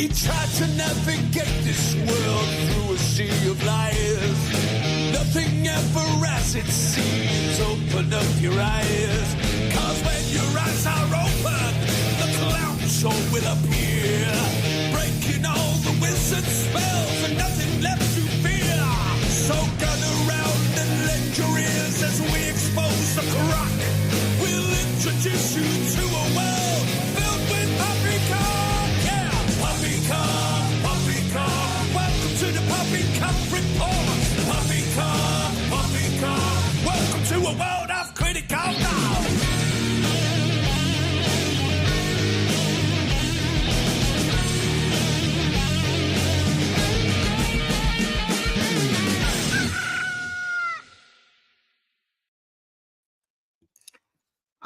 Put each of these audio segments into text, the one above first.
We try to navigate this world through a sea of lies. Nothing ever as it seems. Open up your eyes, 'cause when your eyes are open, the clown show will appear, breaking all the wizard spells and nothing left to fear. So gather round and lend your ears as we expose the crock. We'll introduce you to a world filled with poppycock. Yeah, poppycock, poppycock. Welcome to the Poppycock Report. Poppycock, poppycock. Welcome to a world of critical thought.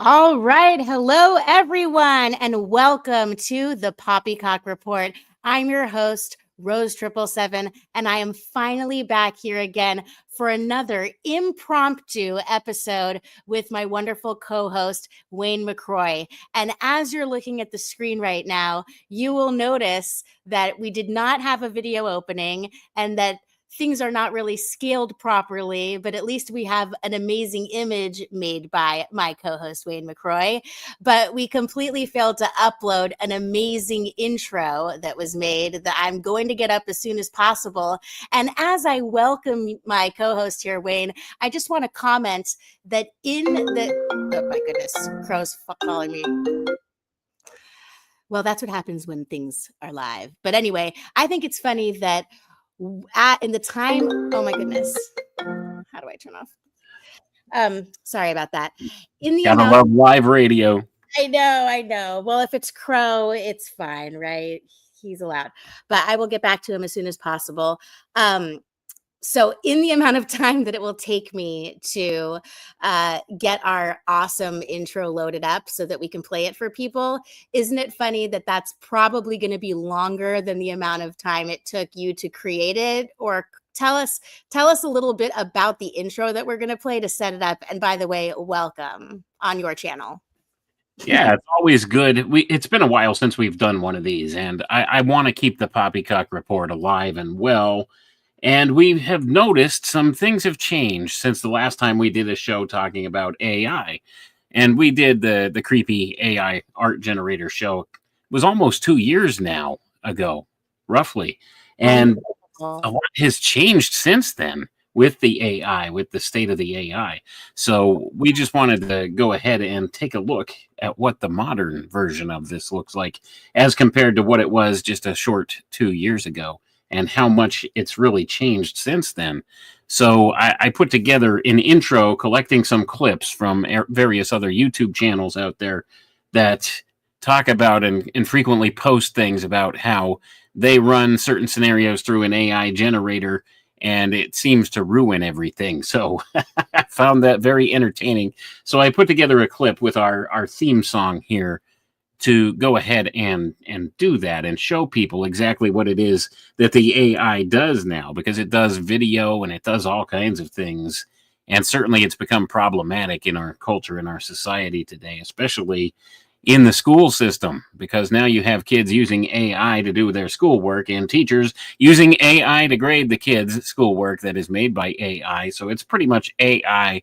All right. Hello, everyone, and welcome to the Poppycock Report. I'm your host, Rose777, and I am finally back here again for another impromptu episode with my wonderful co-host, Wayne McCroy. And as you're looking at the screen right now, you will notice that we did not have a video opening and that things are not really scaled properly, but at least we have an amazing image made by my co-host, Wayne McCroy. But we completely failed to upload an amazing intro that was made that I'm going to get up as soon as possible. And as I welcome my co-host here, Wayne, I just want to comment that in the, oh my goodness, crow's calling me. Well, that's what happens when things are live. But anyway, I think it's funny that in the time, oh my goodness, how do I turn off? Sorry about that. Gotta love live radio. I know. Well, if it's Crow, it's fine, right? He's allowed, but I will get back to him as soon as possible. So in the amount of time that it will take me to get our awesome intro loaded up so that we can play it for people, isn't it funny that that's probably going to be longer than the amount of time it took you to create it? Or tell us a little bit about the intro that we're going to play to set it up. And by the way, welcome on your channel. Yeah, it's always good. It's been a while since we've done one of these, and I want to keep the Poppycock Report alive and well. And we have noticed some things have changed since the last time we did a show talking about AI. And we did the creepy AI art generator show. It was almost 2 years now ago, roughly. And a lot has changed since then with the AI, with the state of the AI. So we just wanted to go ahead and take a look at what the modern version of this looks like as compared to what it was just a short 2 years ago, and how much it's really changed since then. So I put together an intro collecting some clips from various other YouTube channels out there that talk about and frequently post things about how they run certain scenarios through an AI generator, and it seems to ruin everything. So I found that very entertaining. So I put together a clip with our theme song here to go ahead and do that and show people exactly what it is that the AI does now, because it does video and it does all kinds of things. And certainly it's become problematic in our culture, in our society today, especially in the school system, because now you have kids using AI to do their schoolwork and teachers using AI to grade the kids' schoolwork that is made by AI. So it's pretty much AI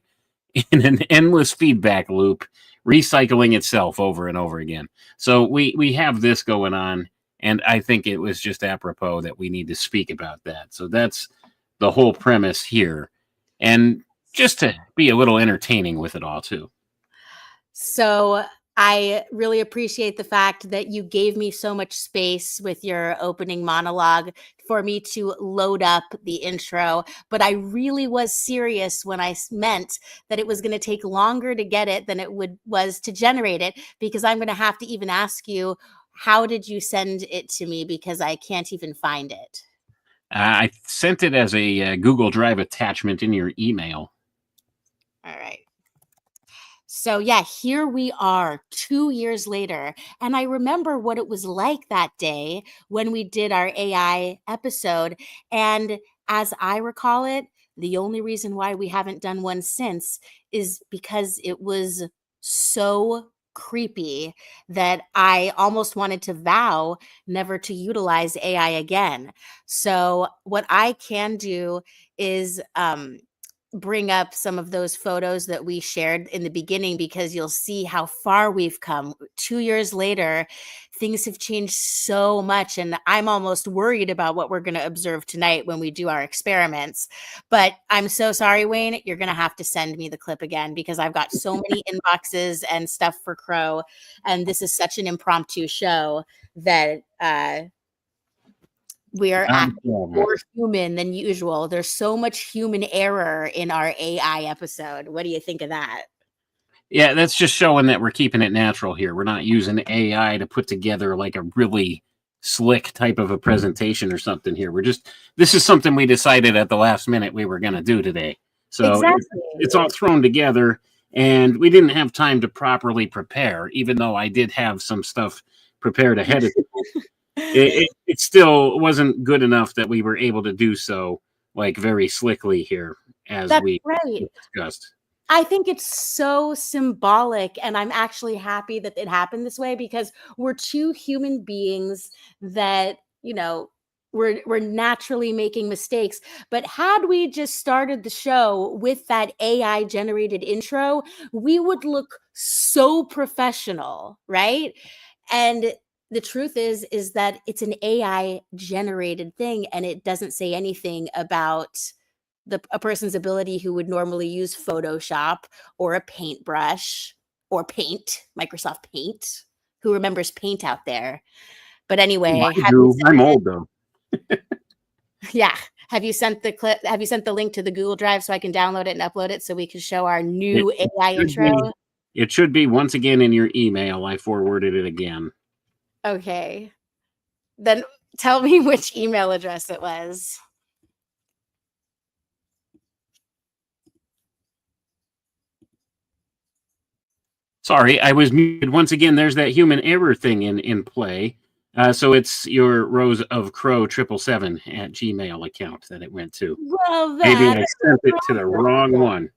in an endless feedback loop, recycling itself over and over again. So we have this going on, and I think it was just apropos that we need to speak about that. So that's the whole premise here, and just to be a little entertaining with it all too. So I really appreciate the fact that you gave me so much space with your opening monologue for me to load up the intro, but I really was serious when I meant that it was going to take longer to get it than it was to generate it, because I'm going to have to even ask you, how did you send it to me? Because I can't even find it. I sent it as a Google Drive attachment in your email. All right. So yeah, here we are 2 years later. And I remember what it was like that day when we did our AI episode. And as I recall it, the only reason why we haven't done one since is because it was so creepy that I almost wanted to vow never to utilize AI again. So what I can do is bring up some of those photos that we shared in the beginning, because you'll see how far we've come. 2 years later, things have changed so much, and I'm almost worried about what we're going to observe tonight when we do our experiments. But I'm so sorry, Wayne, you're going to have to send me the clip again, because I've got so many inboxes and stuff for Crow, and this is such an impromptu show that we are acting more human than usual. There's so much human error in our AI episode. What do you think of that? Yeah, that's just showing that we're keeping it natural here. We're not using AI to put together like a really slick type of a presentation or something here. This is something we decided at the last minute we were going to do today. So exactly. It's all thrown together, and we didn't have time to properly prepare, even though I did have some stuff prepared ahead of time. It still wasn't good enough that we were able to do so like very slickly here, as That's we right. discussed. I think it's so symbolic, and I'm actually happy that it happened this way, because we're two human beings that, we're naturally making mistakes. But had we just started the show with that AI generated intro, we would look so professional, right? And the truth is that it's an AI generated thing, and it doesn't say anything about a person's ability who would normally use Photoshop or a paintbrush or Paint, Microsoft Paint. Who remembers Paint out there? But anyway, I'm old though. Yeah. Have you sent the clip? Have you sent the link to the Google Drive so I can download it and upload it so we can show our new AI intro? It should be once again in your email. I forwarded it again. Okay. Then tell me which email address it was. Sorry, I was muted. Once again, there's that human error thing in play. So it's your Rose of Crow 777 at Gmail account that it went to. Well, maybe I sent it to the wrong one.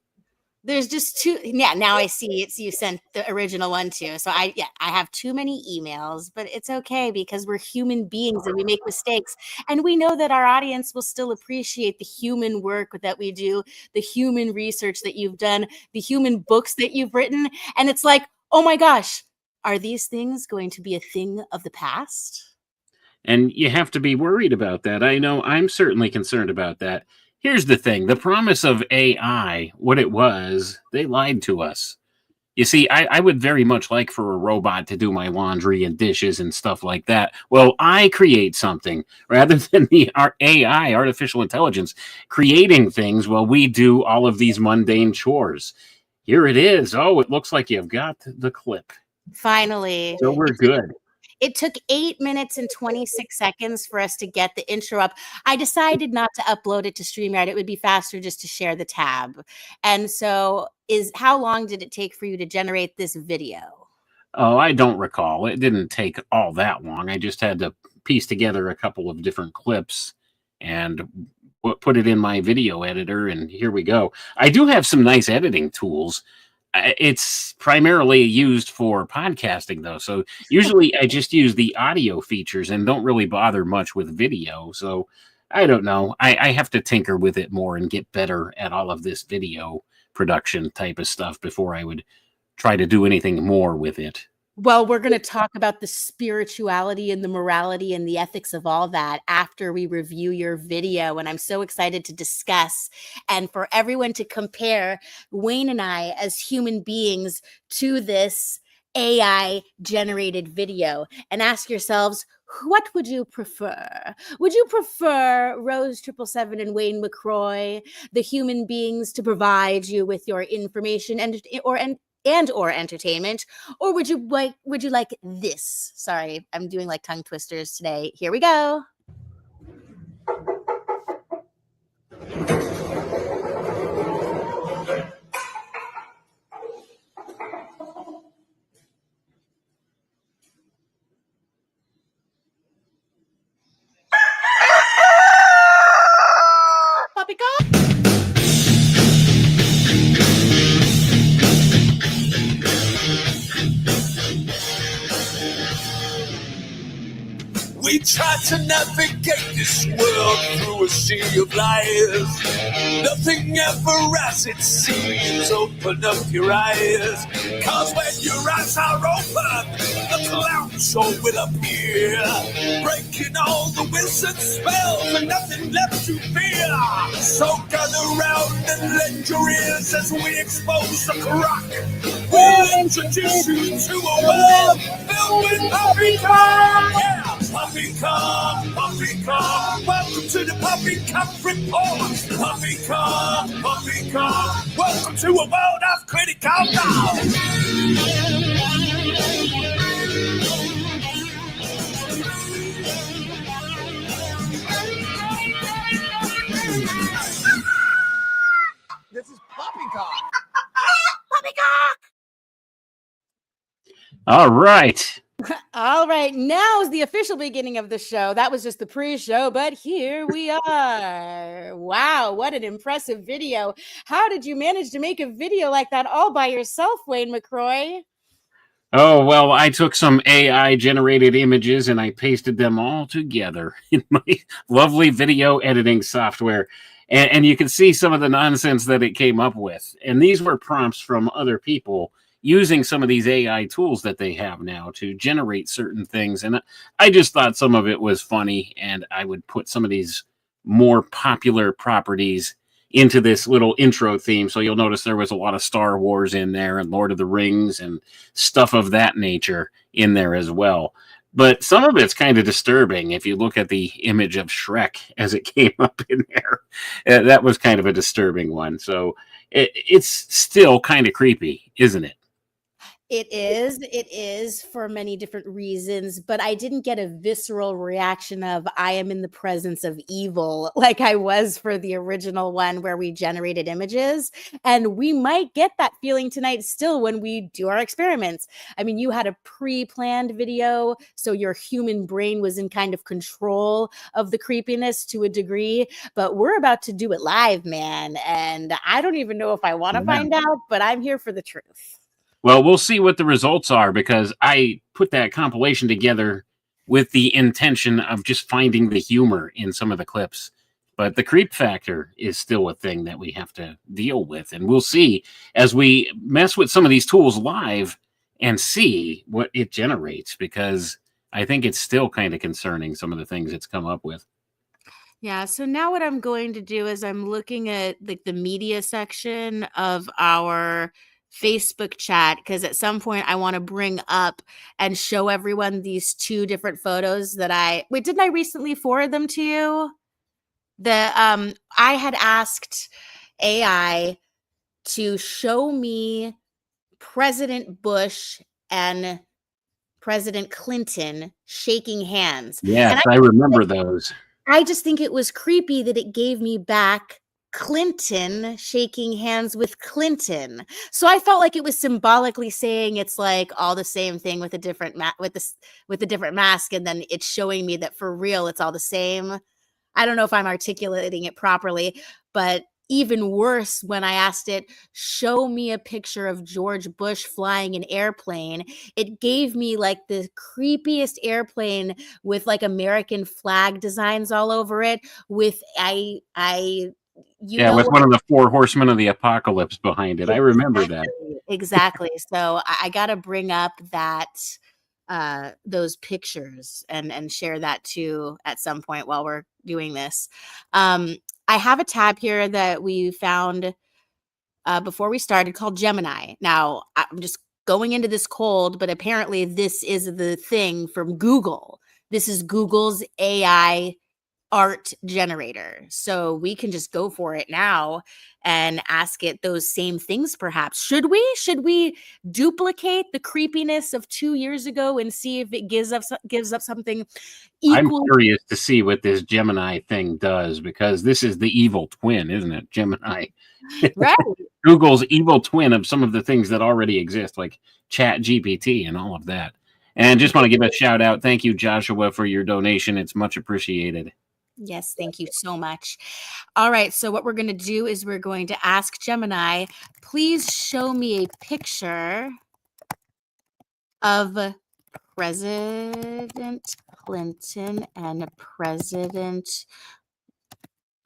There's just two. Yeah, now I see it's you sent the original one too. So I have too many emails, but it's okay, because we're human beings and we make mistakes, and we know that our audience will still appreciate the human work that we do, the human research that you've done, the human books that you've written. And it's like, oh my gosh, are these things going to be a thing of the past? And you have to be worried about that. I know I'm certainly concerned about that. Here's the thing. The promise of AI, what it was, they lied to us. You see, I would very much like for a robot to do my laundry and dishes and stuff like that. Well, I create something rather than our AI, artificial intelligence, creating things while we do all of these mundane chores. Here it is. Oh, it looks like you've got the clip. Finally. So we're good. It took 8 minutes and 26 seconds for us to get the intro up. I decided not to upload it to StreamYard. It would be faster just to share the tab. And so how long did it take for you to generate this video? Oh, I don't recall. It didn't take all that long. I just had to piece together a couple of different clips and put it in my video editor, and here we go. I do have some nice editing tools. It's primarily used for podcasting, though. So usually I just use the audio features and don't really bother much with video. So I don't know. I have to tinker with it more and get better at all of this video production type of stuff before I would try to do anything more with it. Well, we're going to talk about the spirituality and the morality and the ethics of all that after we review your video. And I'm so excited to discuss and for everyone to compare Wayne and I as human beings to this AI generated video and ask yourselves, what would you prefer? Would you prefer Rose 777 and Wayne McCroy, the human beings, to provide you with your information and or entertainment, or would you like this? Sorry, I'm doing like tongue twisters today. Here we go. Poppycock. try to navigate this world through a sea of lies. Nothing ever as it seems. Open up your eyes, cause when your eyes are open, the clown show will appear, breaking all the wizard spells and nothing left to fear. So gather round and lend your ears as we expose the crock. We'll introduce you to a world filled with poppycock. Yeah, poppycock, poppycock. Welcome to the Poppycock Report. Poppycock, poppycock. Welcome to a world of critical thought. This is Poppycock. Poppycock! All right. All right, now is the official beginning of the show. That was just the pre-show, but here we are. Wow, what an impressive video. How did you manage to make a video like that all by yourself, Wayne McCroy? Oh, well, I took some AI generated images and I pasted them all together in my lovely video editing software. And you can see some of the nonsense that it came up with. And these were prompts from other people using some of these AI tools that they have now to generate certain things. And I just thought some of it was funny, and I would put some of these more popular properties into this little intro theme. So you'll notice there was a lot of Star Wars in there and Lord of the Rings and stuff of that nature in there as well. But some of it's kind of disturbing if you look at the image of Shrek as it came up in there. That was kind of a disturbing one. So it's still kind of creepy, isn't it? It is for many different reasons, but I didn't get a visceral reaction of I am in the presence of evil like I was for the original one where we generated images. And we might get that feeling tonight still when we do our experiments. I mean, you had a pre-planned video, so your human brain was in kind of control of the creepiness to a degree, but we're about to do it live, man. And I don't even know if I want to find out, but I'm here for the truth. Well, we'll see what the results are, because I put that compilation together with the intention of just finding the humor in some of the clips. But the creep factor is still a thing that we have to deal with. And we'll see as we mess with some of these tools live and see what it generates, because I think it's still kind of concerning, some of the things it's come up with. Yeah, so now what I'm going to do is I'm looking at like the media section of our Facebook chat, because at some point I want to bring up and show everyone these two different photos that didn't I recently forward them to you? I had asked AI to show me President Bush and President Clinton shaking hands. Yes, And I remember those. I just think it was creepy that it gave me back Clinton shaking hands with Clinton. So I felt like it was symbolically saying it's like all the same thing with a different with a different mask, and then it's showing me that for real it's all the same. I don't know if I'm articulating it properly, but even worse, when I asked it, show me a picture of George Bush flying an airplane, it gave me like the creepiest airplane with like American flag designs all over it. With Yeah, with one of the 4 horsemen of the apocalypse behind it. I remember that. Exactly. So I got to bring up those pictures and share that too at some point while we're doing this. I have a tab here that we found before we started called Gemini. Now, I'm just going into this cold, but apparently this is the thing from Google. This is Google's AI art generator. So we can just go for it now and ask it those same things, perhaps. Should we duplicate the creepiness of 2 years ago and see if it gives up something equal? I'm curious to see what this Gemini thing does, because this is the evil twin, isn't it? Gemini. Right. Google's evil twin of some of the things that already exist, like Chat GPT and all of that. And just want to give a shout out. Thank you, Joshua, for your donation. It's much appreciated. Yes, thank you so much. All right, so what we're going to do is we're going to ask Gemini, please show me a picture of President Clinton and President,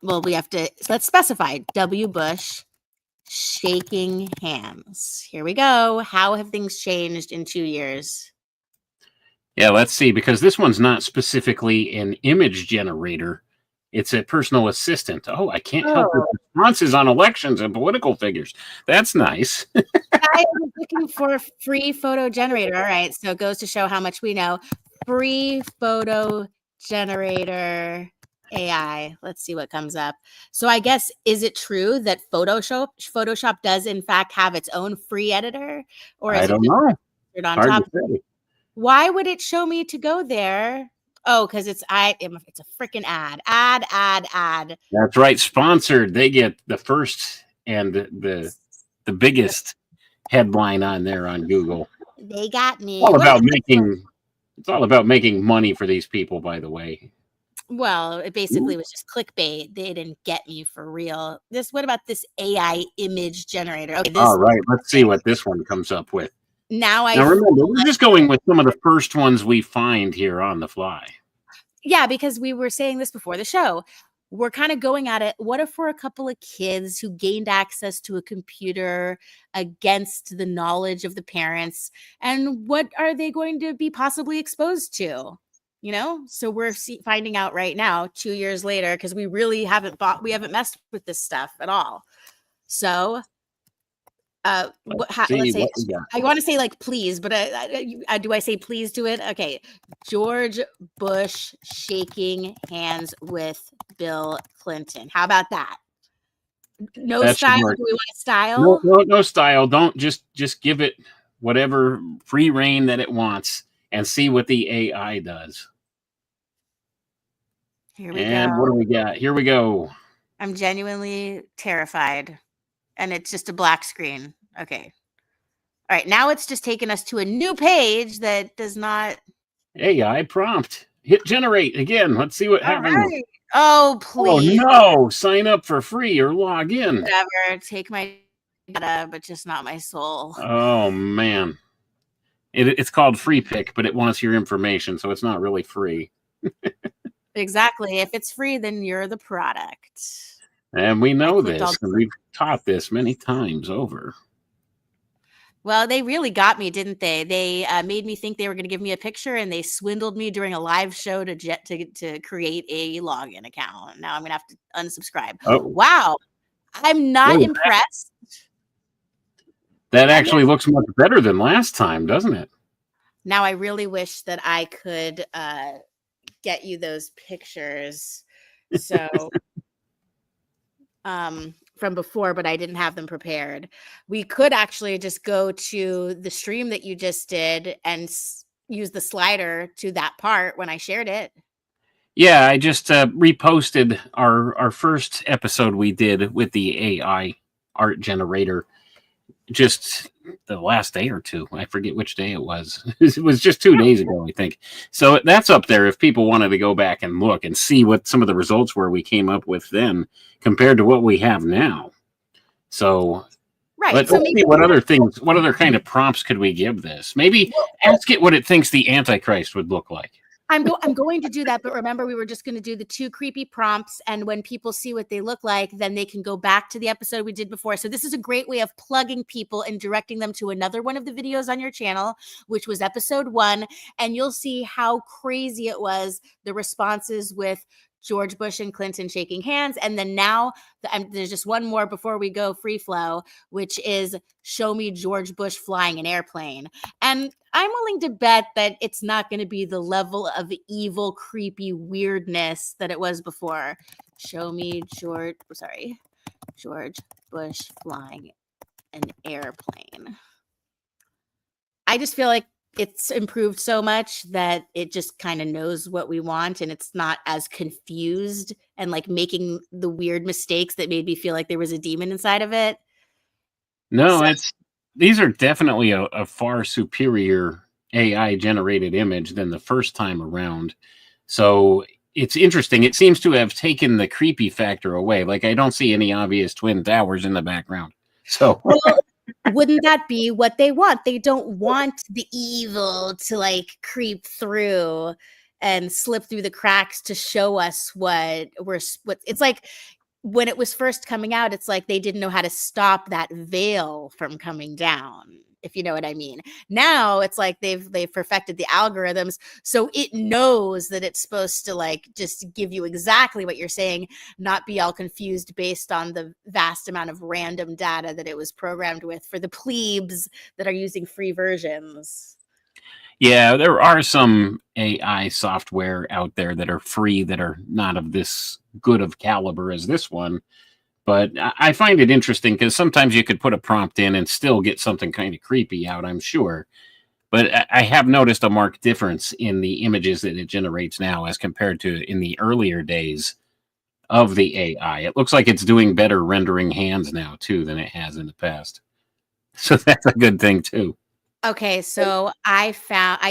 well, let's specify W. Bush shaking hands. Here we go. How have things changed in 2 years? Yeah, let's see, because this one's not specifically an image generator. It's a personal assistant. Oh, I can't help with responses on elections and political figures. That's nice. I was looking for a free photo generator. All right, so it goes to show how much we know. Free photo generator AI. Let's see what comes up. So I guess, is it true that Photoshop does in fact have its own free editor, or is I it don't just know. on Hard top? to say. Why would it show me to go there? Oh, because it's a freaking ad. Ad. That's right. Sponsored. They get the first and the biggest headline on there on Google. They got me. It's all about making money for these people, by the way. Well, it basically was just clickbait. They didn't get me for real. What about this AI image generator? Okay, All right, let's see what this one comes up with. Now remember, we're just going with some of the first ones we find here on the fly. Yeah, because we were saying this before the show. We're kind of going at it. What if we're a couple of kids who gained access to a computer against the knowledge of the parents? And what are they going to be possibly exposed to? You know, so we're finding out right now, 2 years later, because we really haven't messed with this stuff at all. So, let's say, I want to say like please, but do I say please to it? Okay, George Bush shaking hands with Bill Clinton. How about that? No that style. Do we want a style? No style. Don't just give it whatever free reign that it wants and see what the AI does. Here we go. And what do we got? Here we go. I'm genuinely terrified. And it's just a black screen. Okay. All right. Now it's just taken us to a new page that does not. AI prompt. Hit generate again. Let's see what happens. Right. Oh, please. Oh, no. Sign up for free or log in. Whatever. Take my data, but just not my soul. Oh, man. It's called free pick, but it wants your information, so it's not really free. Exactly. If it's free, then you're the product. And we know this, and we've taught this many times over. Well, they really got me, didn't they? They made me think they were going to give me a picture, and they swindled me during a live show to create a login account. Now I'm going to have to unsubscribe. Oh. Wow. I'm not impressed. That actually looks much better than last time, doesn't it? Now I really wish that I could get you those pictures. So from before, but I didn't have them prepared. We could actually just go to the stream that you just did and use the slider to that part when I shared it. Yeah, I just reposted our first episode we did with the AI art generator just the last day or two. I forget which day it was. It was just 2 days ago, I think. So that's up there if people wanted to go back and look and see what some of the results were we came up with then compared to what we have now. So let's see what other kind of prompts could we give this? Maybe ask it what it thinks the Antichrist would look like. I'm going to do that, but remember, we were just going to do the 2 creepy prompts, and when people see what they look like, then they can go back to the episode we did before. So this is a great way of plugging people and directing them to another one of the videos on your channel, which was episode 1, and you'll see how crazy it was, the responses with George Bush and Clinton shaking hands. And then now there's just one more before we go free flow, which is show me George Bush flying an airplane. And I'm willing to bet that it's not going to be the level of evil, creepy weirdness that it was before. Show me George Bush flying an airplane. I just feel like it's improved so much that it just kind of knows what we want, and it's not as confused and like making the weird mistakes that made me feel like there was a demon inside of it. No, these are definitely a far superior AI generated image than the first time around. So it's interesting. It seems to have taken the creepy factor away. Like I don't see any obvious twin towers in the background. So wouldn't that be what they want? They don't want the evil to like creep through and slip through the cracks to show us what it's like when it was first coming out, it's like they didn't know how to stop that veil from coming down, if you know what I mean. Now it's like they've perfected the algorithms, so it knows that it's supposed to like just give you exactly what you're saying, not be all confused based on the vast amount of random data that it was programmed with for the plebes that are using free versions. Yeah, there are some AI software out there that are free that are not of this good of caliber as this one. But I find it interesting because sometimes you could put a prompt in and still get something kind of creepy out, I'm sure. But I have noticed a marked difference in the images that it generates now as compared to in the earlier days of the AI. It looks like it's doing better rendering hands now, too, than it has in the past. So that's a good thing, too. Okay, so I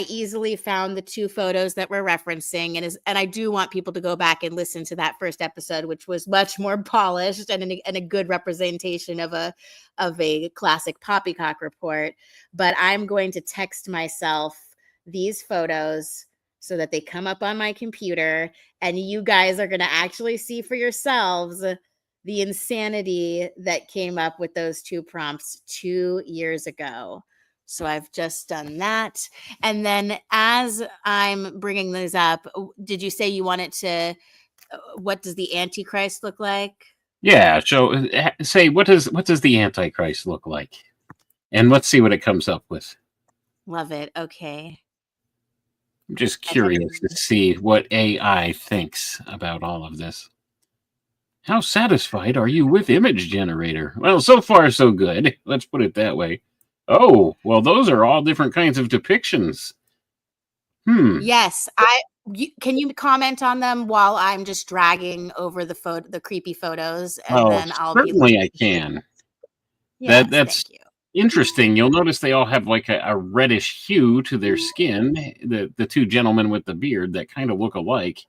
easily found the two photos that we're referencing, and I do want people to go back and listen to that first episode, which was much more polished and a good representation of a classic Poppycock report. But I'm going to text myself these photos so that they come up on my computer, and you guys are going to actually see for yourselves the insanity that came up with those two prompts 2 years ago. So I've just done that. And then as I'm bringing those up, did you say you wanted to, what does the Antichrist look like? Yeah. So say, what does the Antichrist look like? And let's see what it comes up with. Love it. Okay. I'm just And then, curious to see what AI thinks about all of this. How satisfied are you with image generator? Well, so far so good. Let's put it that way. Oh, well, those are all different kinds of depictions. yes, can you comment on them while I'm just dragging over the creepy photos, and Well, then I'll be certainly I looking here. can. Yes, That's thank you. interesting. You'll notice they all have like a reddish hue to their skin. The two gentlemen with the beard that kind of look alike.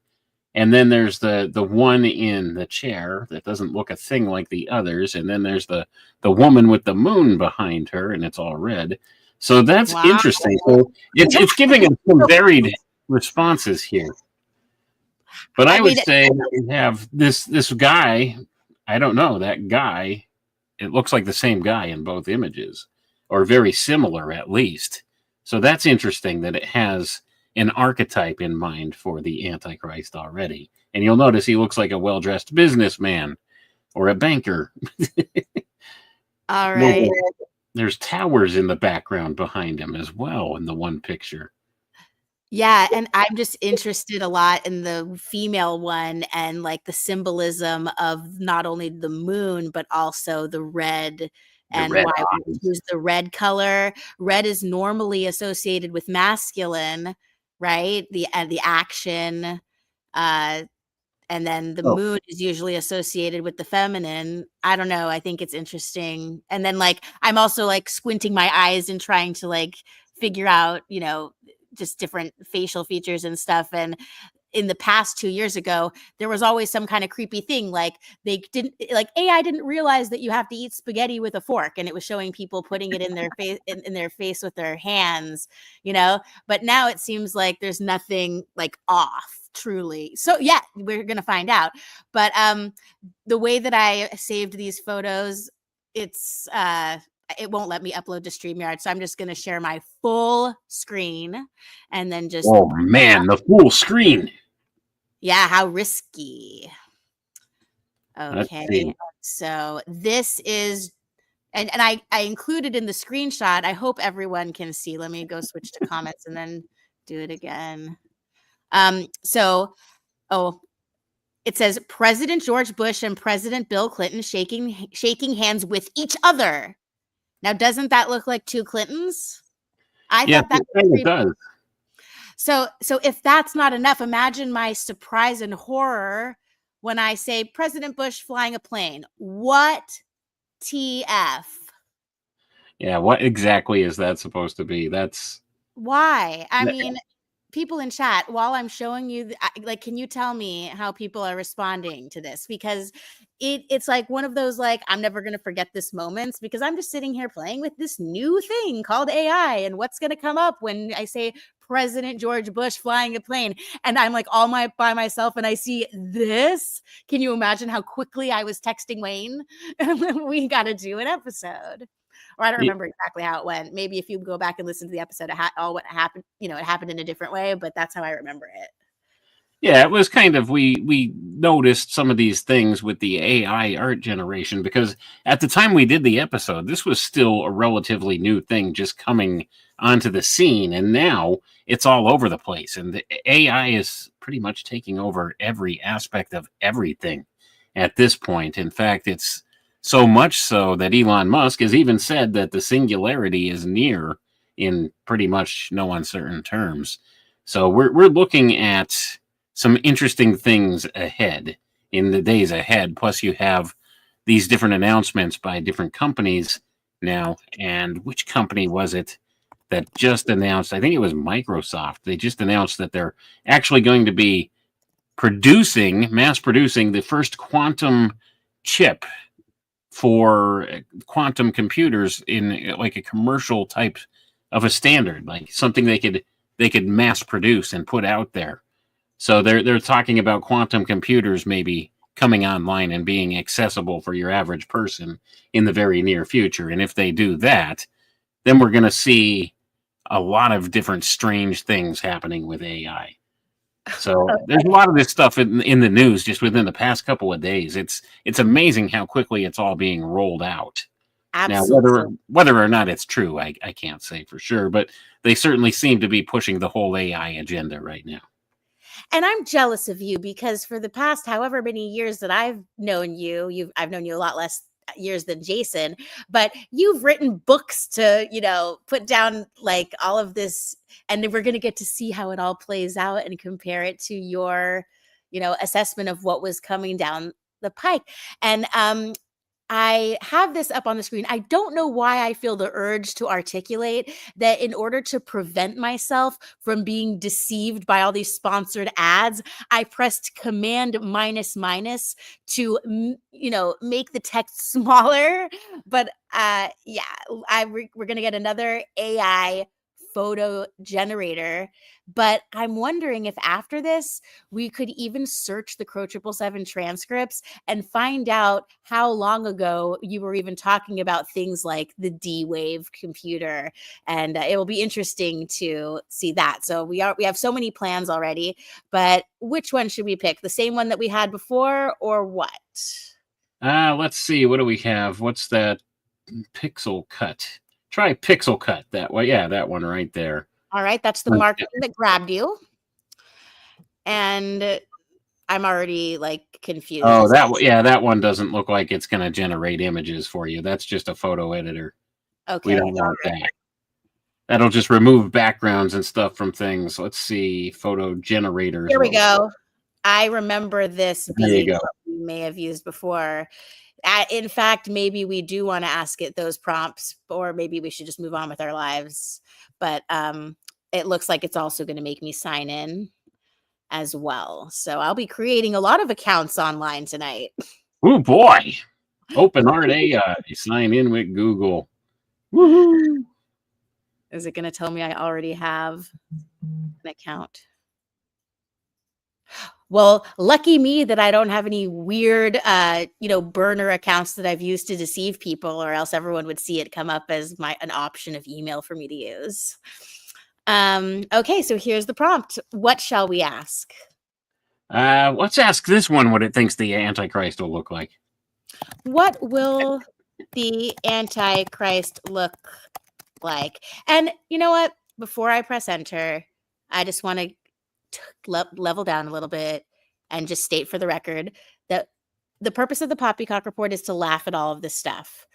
And then there's the one in the chair that doesn't look a thing like the others. And then there's the woman with the moon behind her, and it's all red. So that's Wow. interesting. So it's giving us some varied responses here. But I would say we have this guy. I don't know that guy. It looks like the same guy in both images, or very similar at least. So that's interesting that it has an archetype in mind for the Antichrist already. And you'll notice he looks like a well-dressed businessman or a banker. All right. There's towers in the background behind him as well in the one picture. Yeah, and I'm just interested a lot in the female one and, like, the symbolism of not only the moon, but also the red The and red why we eyes. choose the red color. Red is normally associated with masculine, right? The action, uh, and then the Oh, moon is usually associated with the feminine. I don't know, I think it's interesting. And then, like, I'm also, like, squinting my eyes and trying to, like, figure out, just different facial features and stuff. And in the past 2 years ago, there was always some kind of creepy thing. Like AI didn't realize that you have to eat spaghetti with a fork, and it was showing people putting it in their face in their face with their hands, But now it seems like there's nothing like off truly. So yeah, we're gonna find out. But the way that I saved these photos, it's it won't let me upload to StreamYard. So I'm just going to share my full screen and then just, oh man, the full screen. yeah, how risky. Let's Okay. see. So this is, and I included in the screenshot. I hope everyone can see. Let me go switch to comments and then do it again. It says President George Bush and President Bill Clinton shaking hands with each other. Now, doesn't that look like two Clintons? I Yeah, thought that it was kind of creepy. does. So if that's not enough, imagine my surprise and horror when I say President Bush flying a plane. What TF? Yeah, what exactly is that supposed to be? Why? I That- mean, people in chat, while I'm showing you, like, can you tell me how people are responding to this? Because it's like one of those, like, I'm never going to forget this moments, because I'm just sitting here playing with this new thing called AI and what's going to come up when I say President George Bush flying a plane, and I'm like by myself and I see this. Can you imagine how quickly I was texting Wayne? We got to do an episode. Or I don't remember exactly how it went. Maybe if you go back and listen to the episode, all what happened, it happened in a different way, but that's how I remember it. Yeah, it was kind of, we noticed some of these things with the AI art generation, because at the time we did the episode, this was still a relatively new thing just coming onto the scene, and now it's all over the place, and the AI is pretty much taking over every aspect of everything at this point. In fact, it's so much so that Elon Musk has even said that the singularity is near in pretty much no uncertain terms. So we're looking at some interesting things ahead in the days ahead. Plus, you have these different announcements by different companies now. And which company was it that just announced? I think it was Microsoft. They just announced that they're actually going to be mass producing the first quantum chip for quantum computers in like a commercial type of a standard, like something they could mass produce and put out there. So they're talking about quantum computers maybe coming online and being accessible for your average person in the very near future. And if they do that, then we're going to see a lot of different strange things happening with AI. So there's a lot of this stuff in the news just within the past couple of days. It's amazing how quickly it's all being rolled out. Absolutely. Now, whether or not it's true, I can't say for sure, but they certainly seem to be pushing the whole AI agenda right now. And I'm jealous of you, because for the past however many years that I've known you, I've known you a lot less years than Jason, but you've written books to, put down like all of this, and we're going to get to see how it all plays out and compare it to your, assessment of what was coming down the pike. And I have this up on the screen. I don't know why I feel the urge to articulate that in order to prevent myself from being deceived by all these sponsored ads, I pressed Command minus to, make the text smaller. But yeah, we're going to get another AI photo generator. But I'm wondering if after this, we could even search the Crow 777 transcripts and find out how long ago you were even talking about things like the D-Wave computer. And it will be interesting to see that. So we have so many plans already, but which one should we pick? The same one that we had before, or what? Let's see. What do we have? What's that? Pixel cut. Try pixel cut that way. Yeah, that one right there. All right. That's the marketing that grabbed you. And I'm already like confused. Oh, that one doesn't look like it's going to generate images for you. That's just a photo editor. Okay. We don't want that. That'll just remove backgrounds and stuff from things. Let's see, photo generators. Here we go. I remember this being what we may have used before. In fact, maybe we do want to ask it those prompts, or maybe we should just move on with our lives. But it looks like it's also going to make me sign in as well. So I'll be creating a lot of accounts online tonight. Oh boy. OpenArt AI. Sign in with Google. Woohoo. Is it going to tell me I already have an account? Well, lucky me that I don't have any weird, burner accounts that I've used to deceive people, or else everyone would see it come up as an option of email for me to use. Okay, so here's the prompt. What shall we ask? Let's ask this one what it thinks the Antichrist will look like. What will the Antichrist look like? And you know what? Before I press enter, I just want to level down a little bit and just state for the record that the purpose of the Poppycock Report is to laugh at all of this stuff.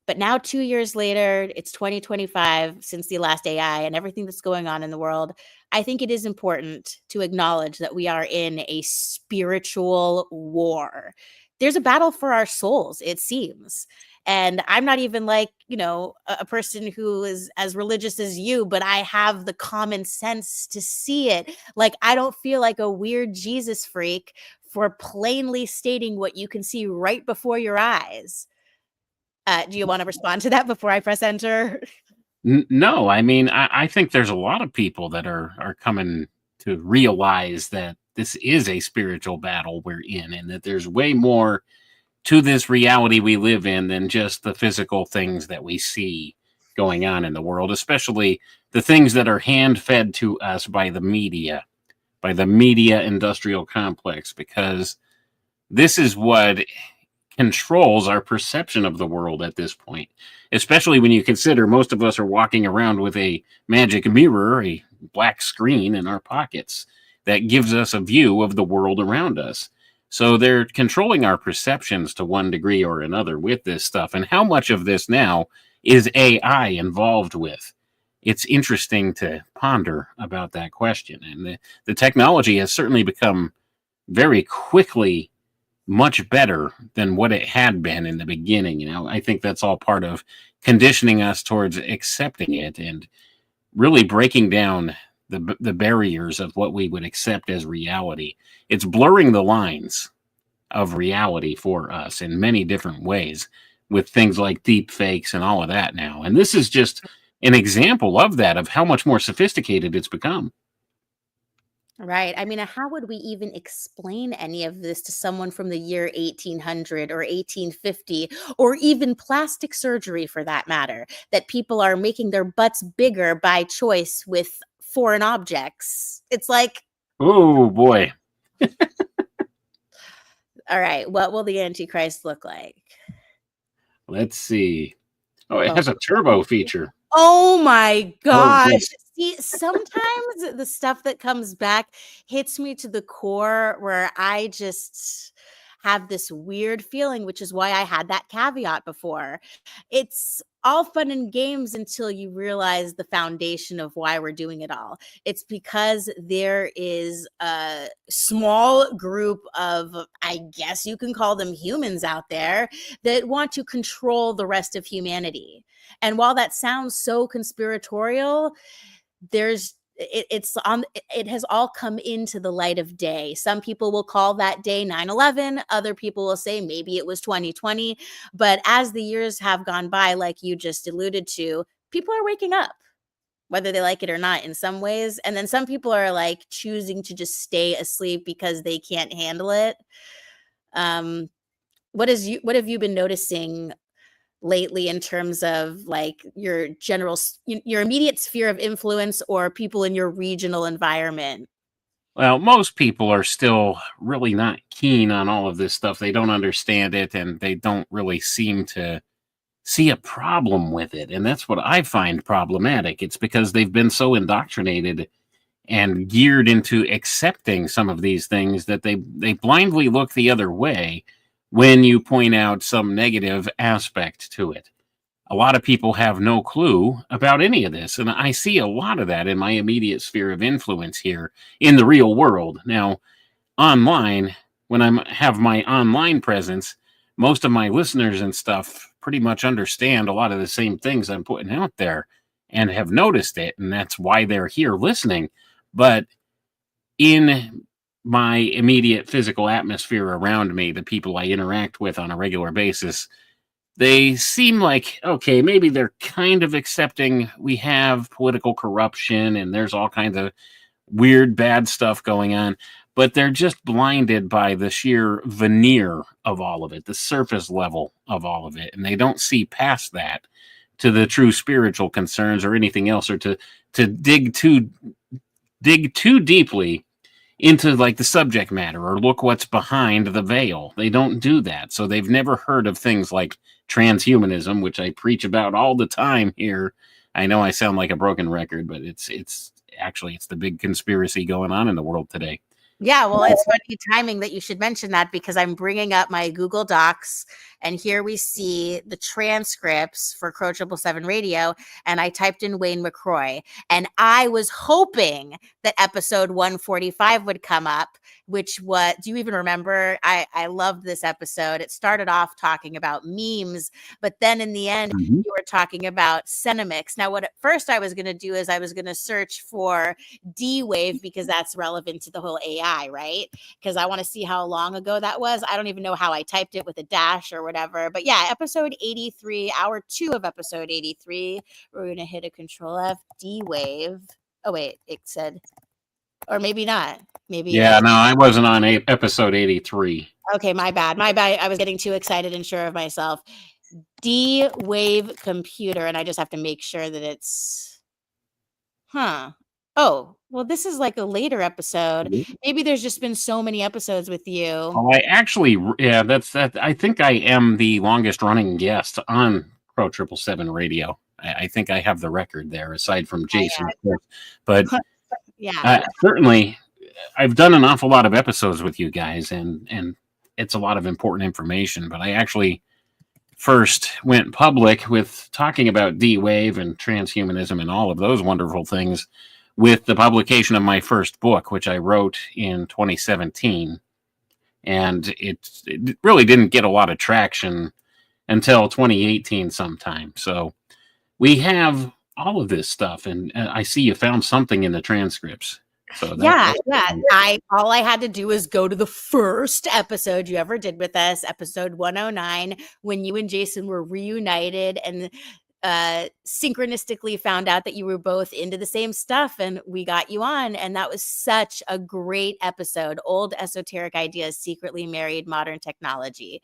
But now 2 years later, it's 2025 since the last AI and everything that's going on in the world. I think it is important to acknowledge that we are in a spiritual war. there's a battle for our souls, it seems. And I'm not even like, a person who is as religious as you, but I have the common sense to see it. Like, I don't feel like a weird Jesus freak for plainly stating what you can see right before your eyes. Do you want to respond to that before I press enter? No, I mean, I think there's a lot of people that are coming to realize that this is a spiritual battle we're in, and that there's way more to this reality we live in than just the physical things that we see going on in the world, especially the things that are hand fed to us by the media industrial complex, because this is what controls our perception of the world at this point, especially when you consider most of us are walking around with a magic mirror, a black screen in our pockets that gives us a view of the world around us. So they're controlling our perceptions to one degree or another with this stuff. And how much of this now is AI involved with? It's interesting to ponder about that question. And the technology has certainly become very quickly much better than what it had been in the beginning. I think that's all part of conditioning us towards accepting it and really breaking down the barriers of what we would accept as reality. It's blurring the lines of reality for us in many different ways with things like deep fakes and all of that now. And this is just an example of that, of how much more sophisticated it's become. Right. I mean, how would we even explain any of this to someone from the year 1800 or 1850, or even plastic surgery for that matter, that people are making their butts bigger by choice with foreign objects? It's like, Oh boy. all right, what will the Antichrist look like? Let's see. Oh, it Oh, has a turbo feature. oh my Oh gosh. boy. See, sometimes the stuff that comes back hits me to the core where I just have this weird feeling, which is why I had that caveat before. It's all fun and games until you realize the foundation of why we're doing it all. It's because there is a small group of, I guess you can call them humans out there, that want to control the rest of humanity. And while that sounds so conspiratorial, it has all come into the light of day. Some people will call that day 9/11. Other people will say maybe it was 2020. But as the years have gone by, like you just alluded to, people are waking up, whether they like it or not, in some ways. And then some people are like choosing to just stay asleep because they can't handle it. Um, what have you been noticing lately in terms of like your immediate sphere of influence or people in your regional environment? Well, most people are still really not keen on all of this stuff. They don't understand it, and they don't really seem to see a problem with it. And that's what I find problematic. It's because they've been so indoctrinated and geared into accepting some of these things that they blindly look the other way when you point out some negative aspect to it. A lot of people have no clue about any of this, and I see a lot of that in my immediate sphere of influence here in the real world. Now, online, when I have my online presence, most of my listeners and stuff pretty much understand a lot of the same things I'm putting out there and have noticed it, and that's why they're here listening. But in my immediate physical atmosphere around me, the people I interact with on a regular basis, they seem like, okay, maybe they're kind of accepting we have political corruption and there's all kinds of weird, bad stuff going on, but they're just blinded by the sheer veneer of all of it, the surface level of all of it. And they don't see past that to the true spiritual concerns or anything else, or to dig too deeply into like the subject matter or look what's behind the veil. They don't do that. So they've never heard of things like transhumanism, which I preach about all the time here. I know I sound like a broken record, but it's actually it's the big conspiracy going on in the world today. Yeah, well, it's funny timing that you should mention that because I'm bringing up my Google Docs and here we see the transcripts for Crow 777 Radio and I typed in Wayne McCroy and I was hoping that episode 145 would come up, which what do you even remember? I loved this episode. It started off talking about memes, but then in the end Mhm. you were talking about Cinemix. Now, what at first I was going to do is I was going to search for D wave because that's relevant to the whole AI, right? Because I want to see how long ago that was. I don't even know how I typed it with a dash or whatever. But yeah, episode 83, hour 2 of episode 83. We're going to hit a control F, D wave. Oh, wait, it said, or maybe not. Maybe it Yeah, is. no, I wasn't on episode 83. Okay, my bad. My bad. I was getting too excited and sure of myself. D wave computer. And I just have to make sure that it's. Huh. Oh, well, this is like a later episode. Maybe there's just been so many episodes with you. Oh, I actually, yeah, that's that. I think I am the longest running guest on Pro 777 Radio. I think I have the record there, aside from Jason, of course. But Yeah. certainly, I've done an awful lot of episodes with you guys, and it's a lot of important information. But I actually first went public with talking about D Wave and transhumanism and all of those wonderful things with the publication of my first book, which I wrote in 2017. And it really didn't get a lot of traction until 2018 sometime. So we have all of this stuff, and I see you found something in the transcripts. So Yeah. All I had to do was go to the first episode you ever did with us, episode 109, when you and Jason were reunited and synchronistically found out that you were both into the same stuff and we got you on, and that was such a great episode. Old esoteric ideas secretly married modern technology.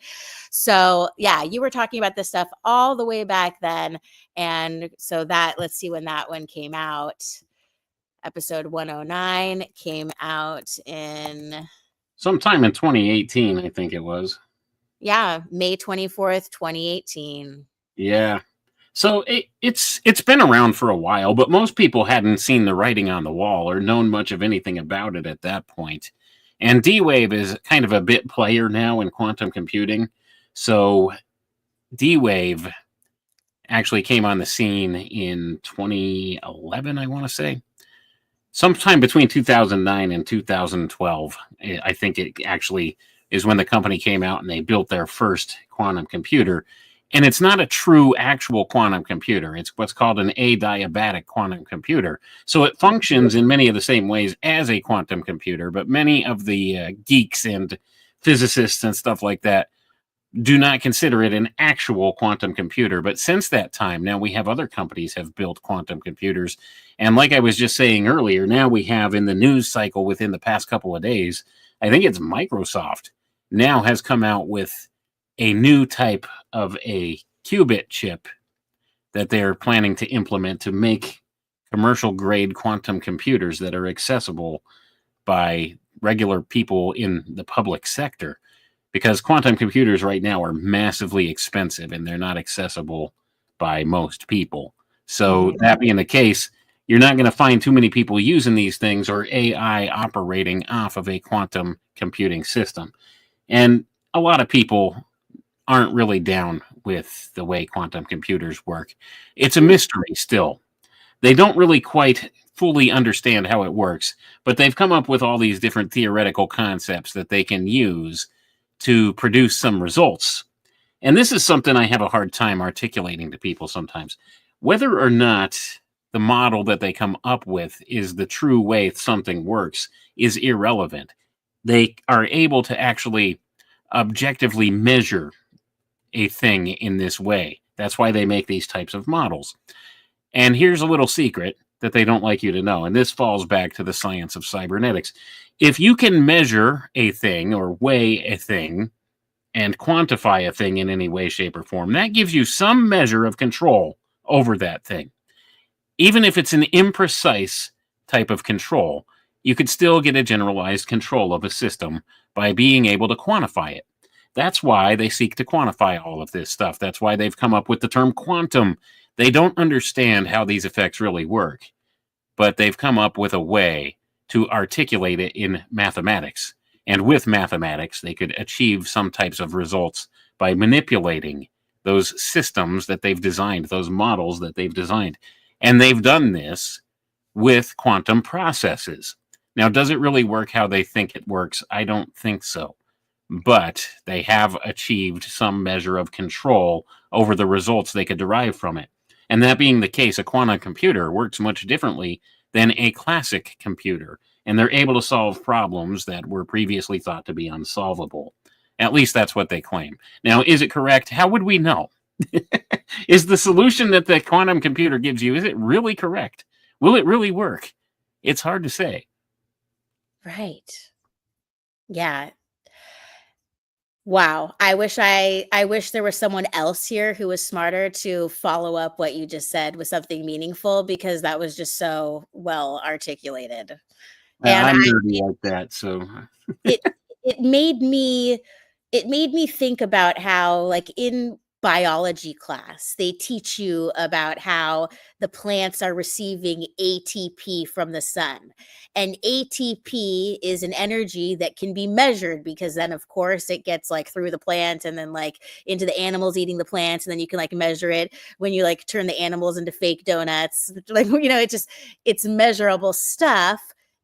So yeah, you were talking about this stuff all the way back then, and so that, let's see when that one came out. Episode 109 came out in sometime in 2018, I think it was. May 24th, 2018. Yeah. So it's been around for a while, but most people hadn't seen the writing on the wall or known much of anything about it at that point. And D-Wave is kind of a bit player now in quantum computing. So D-Wave actually came on the scene in 2011, I want to say. Sometime between 2009 and 2012, I think it actually is when the company came out and they built their first quantum computer. And it's not a true actual quantum computer. It's what's called an adiabatic quantum computer. So it functions in many of the same ways as a quantum computer, but many of the geeks and physicists and stuff like that do not consider it an actual quantum computer. But since that time, now we have other companies have built quantum computers. And like I was just saying earlier, now we have in the news cycle within the past couple of days, I think it's Microsoft now has come out with a new type of a qubit chip that they're planning to implement to make commercial grade quantum computers that are accessible by regular people in the public sector. Because quantum computers right now are massively expensive and they're not accessible by most people. So that being the case, you're not going to find too many people using these things or AI operating off of a quantum computing system. And a lot of people aren't really down with the way quantum computers work. It's a mystery still. They don't really quite fully understand how it works, but they've come up with all these different theoretical concepts that they can use to produce some results. And this is something I have a hard time articulating to people sometimes. Whether or not the model that they come up with is the true way something works is irrelevant. They are able to actually objectively measure a thing in this way. That's why they make these types of models. And here's a little secret that they don't like you to know, and this falls back to the science of cybernetics. If you can measure a thing or weigh a thing and quantify a thing in any way, shape, or form, that gives you some measure of control over that thing. Even if it's an imprecise type of control, you could still get a generalized control of a system by being able to quantify it. That's why they seek to quantify all of this stuff. That's why they've come up with the term quantum. They don't understand how these effects really work, but they've come up with a way to articulate it in mathematics. And with mathematics, they could achieve some types of results by manipulating those systems that they've designed, those models that they've designed. And they've done this with quantum processes. Now, does it really work how they think it works? I don't think so. But they have achieved some measure of control over the results they could derive from it. And that being the case, a quantum computer works much differently than a classic computer. And they're able to solve problems that were previously thought to be unsolvable. At least that's what they claim. Now, is it correct? How would we know? Is the solution that the quantum computer gives you, is it really correct? Will it really work? It's hard to say. Right. Yeah. Wow. I wish there was someone else here who was smarter to follow up what you just said with something meaningful, because that was just so well articulated. And I'm nerdy like that, so it made me think about how, like, in biology class, they teach you about how the plants are receiving ATP from the sun. And ATP is an energy that can be measured, because then of course it gets like through the plant and then like into the animals eating the plants, and then you can like measure it when you like turn the animals into fake donuts. Like, it's measurable stuff.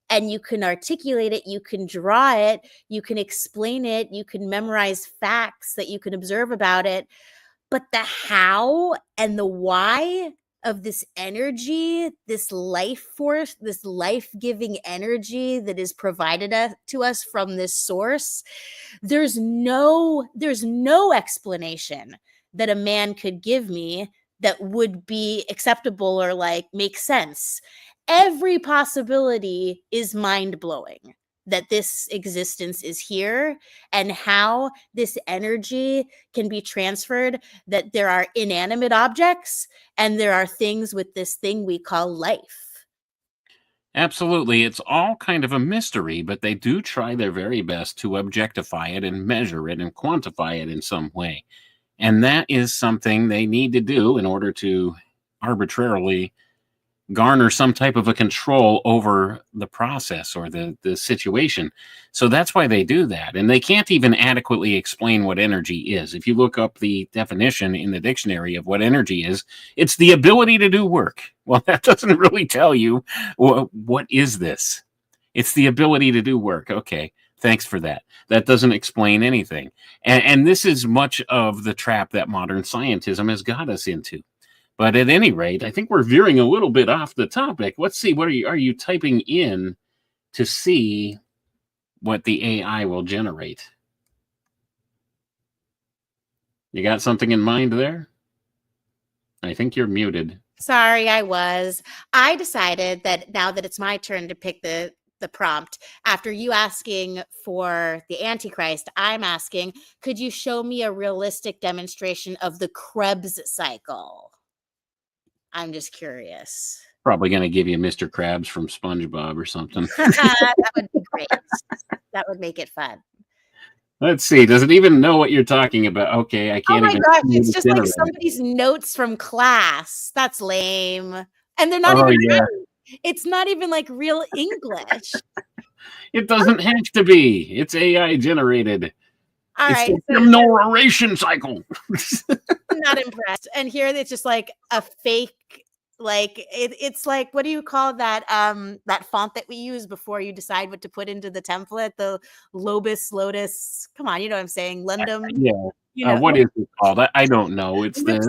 And you can articulate it, you can draw it, you can explain it, you can memorize facts that you can observe about it. But the how and the why of this energy, this life force, this life-giving energy that is provided to us from this source, there's no explanation that a man could give me that would be acceptable or like make sense. Every possibility is mind-blowing, that this existence is here and how this energy can be transferred, that there are inanimate objects and there are things with this thing we call life. Absolutely. It's all kind of a mystery, but they do try their very best to objectify it and measure it and quantify it in some way. And that is something they need to do in order to arbitrarily garner some type of a control over the process or the situation. So that's why they do that. And they can't even adequately explain what energy is. If you look up the definition in the dictionary of what energy is, it's the ability to do work. Well, that doesn't really tell you what is this. It's the ability to do work. Okay, thanks for that. That doesn't explain anything. And this is much of the trap that modern scientism has got us into. But at any rate, I think we're veering a little bit off the topic. Let's see, what are you typing in to see what the AI will generate? You got something in mind there? I think you're muted. Sorry, I decided that now that it's my turn to pick the prompt, after you asking for the Antichrist, I'm asking, could you show me a realistic demonstration of the Krebs cycle? I'm just curious. Probably going to give you Mr. Krabs from SpongeBob or something. That would be great. That would make it fun. Let's see. Does it even know what you're talking about? Okay, I can't even. Oh my gosh, it's just like somebody's notes from class. That's lame. And they're not even right. It's not even like real English. It doesn't have to be. It's AI generated. All it's right. The narration cycle. I'm not impressed. And here it's just like a fake, like it's like, what do you call that that font that we use before you decide what to put into the template? The Lotus. Come on, you know what I'm saying? Lundum. Yeah. What is it called? I don't know. It's the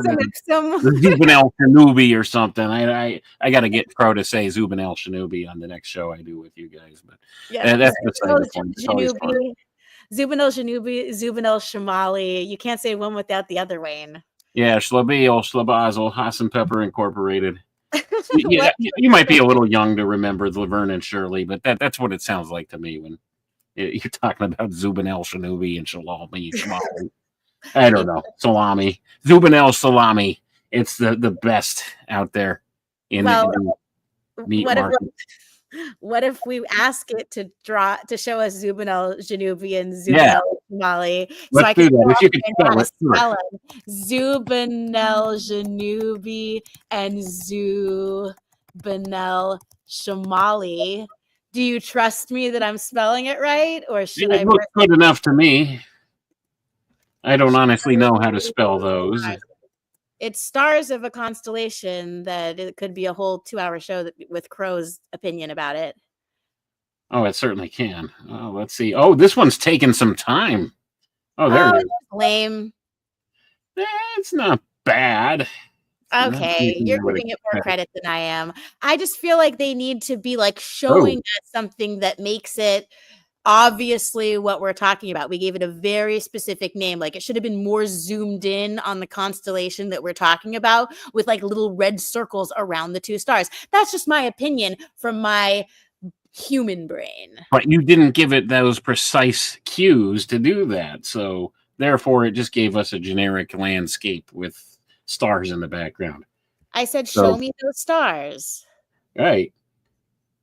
Zubin El Shanubi or something. I got to get Pro to say Zubin El Shanubi on the next show I do with you guys. But that's the point. Zubin El Shanubi, Zubin El Shamali. You can't say one without the other, Wayne. Yeah, Schlabiel, Schlabazel, Hassan Pepper Incorporated. Yeah, you might be a little young to remember Laverne and Shirley, but that's what it sounds like to me when you're talking about Zubin El Shanubi and Shalami. I don't know. Salami. Zubin El Salami. It's the best out there in the meat market. What if we ask it to show us Zubin El Shanubi and Zubin El Shamali? So I can do that. If you can spell it. Zubin El Shanubi and Zubin El Shamali. Do you trust me that I'm spelling it right, or should It I? looks good enough to me. I don't honestly know how to spell those. It's stars of a constellation that it could be a whole 2-hour show with Crow's opinion about it. Oh, it certainly can. Oh, let's see. Oh, this one's taking some time. Oh, there it is. Lame. It's not bad. Okay, you're giving it more credit than I am. I just feel like they need to be like showing us something that makes it obviously what we're talking about. We gave it a very specific name. Like it should have been more zoomed in on the constellation that we're talking about with like little red circles around the 2 stars. That's just my opinion from my human brain. But you didn't give it those precise cues to do that. So therefore it just gave us a generic landscape with stars in the background. I said, show me those stars. Right.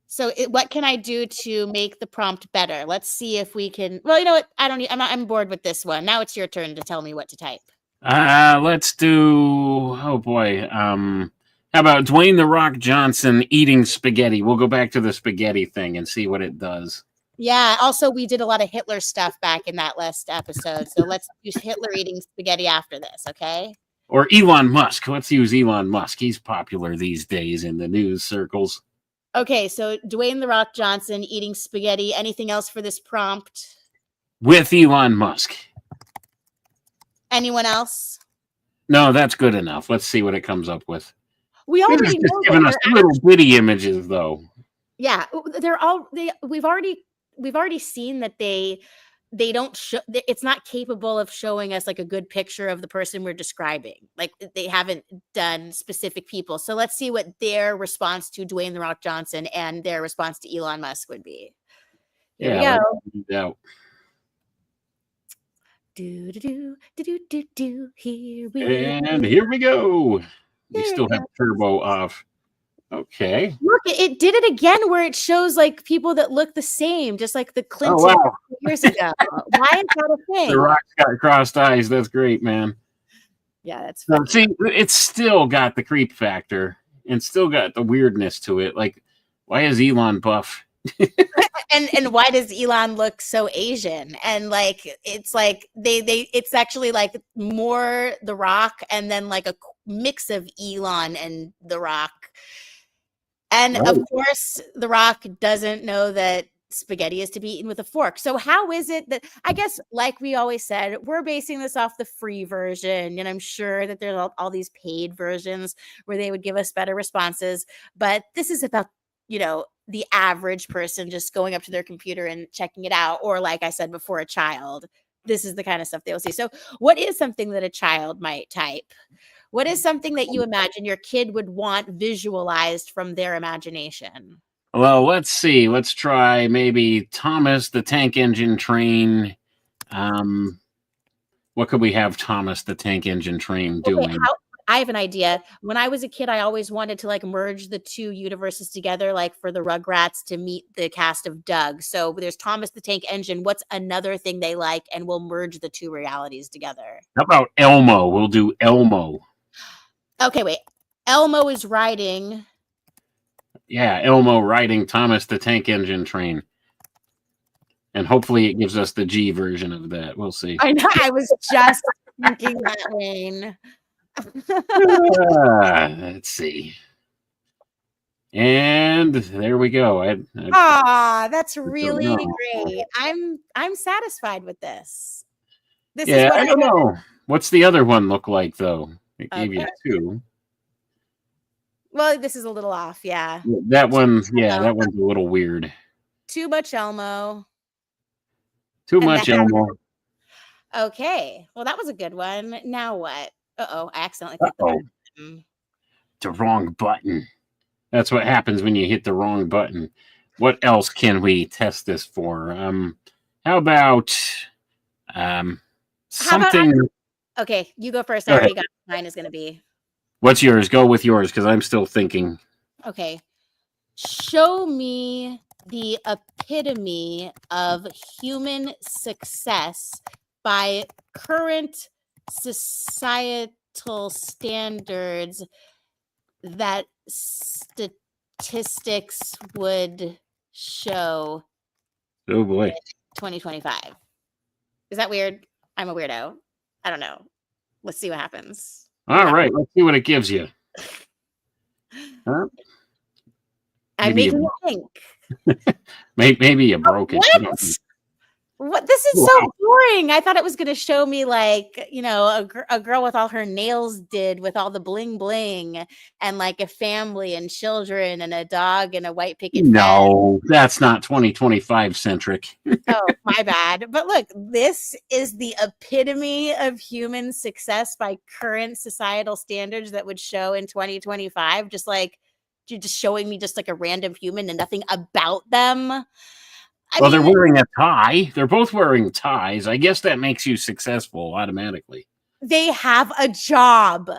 So what can I do to make the prompt better? Let's see if we can. Well, you know what? I'm bored with this one. Now it's your turn to tell me what to type. Let's do. Oh boy. How about Dwayne the Rock Johnson eating spaghetti? We'll go back to the spaghetti thing and see what it does. Yeah. Also, we did a lot of Hitler stuff back in that last episode. So let's use Hitler eating spaghetti after this. Okay. Or Elon Musk. Let's use Elon Musk. He's popular these days in the news circles. Okay, so Dwayne the Rock Johnson eating spaghetti. Anything else for this prompt? With Elon Musk. Anyone else? No, that's good enough. Let's see what it comes up with. We already know giving us little bitty images, though. Yeah, we've already seen that they don't show. It's not capable of showing us like a good picture of the person we're describing. Like they haven't done specific people. So let's see what their response to Dwayne the Rock Johnson and their response to Elon Musk would be. Here we go. Do do do do do do. Here we go. We still have turbo off. Okay. Look, it did it again where it shows like people that look the same, just like the Clinton years ago. Why is that a thing? The Rock's got crossed eyes. That's great, man. Yeah, that's funny. See, it's still got the creep factor and still got the weirdness to it. Like, why is Elon buff? and why does Elon look so Asian? And like it's like it's actually like more The Rock and then like a mix of Elon and The Rock. And of course, The Rock doesn't know that spaghetti is to be eaten with a fork. So how is it that, I guess, like we always said, we're basing this off the free version. And I'm sure that there's all these paid versions where they would give us better responses. But this is about, the average person just going up to their computer and checking it out. Or like I said before, a child. This is the kind of stuff they'll see. So what is something that a child might type? What is something that you imagine your kid would want visualized from their imagination? Well, let's see. Let's try maybe Thomas the Tank Engine Train. What could we have Thomas the Tank Engine Train doing? Okay, I have an idea. When I was a kid, I always wanted to like merge the 2 universes together, like for the Rugrats to meet the cast of Doug. So there's Thomas the Tank Engine. What's another thing they like? And we'll merge the 2 realities together. How about Elmo? We'll do Elmo. Okay, wait. Elmo is riding. Yeah, Elmo riding Thomas the Tank Engine Train. And hopefully it gives us the G version of that. We'll see. I know. I was just thinking that, Wayne. Let's see. And there we go. That's really great. I'm satisfied with this. This is what I don't know. What's the other one look like though? It gave you 2. Well, this is a little off, yeah. That one's a little weird. Too much Elmo. Too much Elmo. Okay. Well, that was a good one. Now what? I accidentally clicked the button. The wrong button. That's what happens when you hit the wrong button. What else can we test this for? How about something? Okay, you go first. I already got what mine is going to be. What's yours? Go with yours because I'm still thinking. Okay. Show me the epitome of human success by current societal standards that statistics would show Oh boy. 2025. Is that weird? I'm a weirdo. I don't know. Let's see what happens. All right, let's see what it gives you. Huh? I'm Maybe making you, it pink. maybe you broke it. What? This is Wow. so boring. I thought it was going to show me like, a girl with all her nails did with all the bling bling and like a family and children and a dog and a white picket fence. No, that's not 2025 centric. Oh, my bad. But look, this is the epitome of human success by current societal standards that would show in 2025. Just like you're just showing me just like a random human and nothing about them. Well, they're wearing a tie. They're both wearing ties. I guess that makes you successful automatically. They have a job.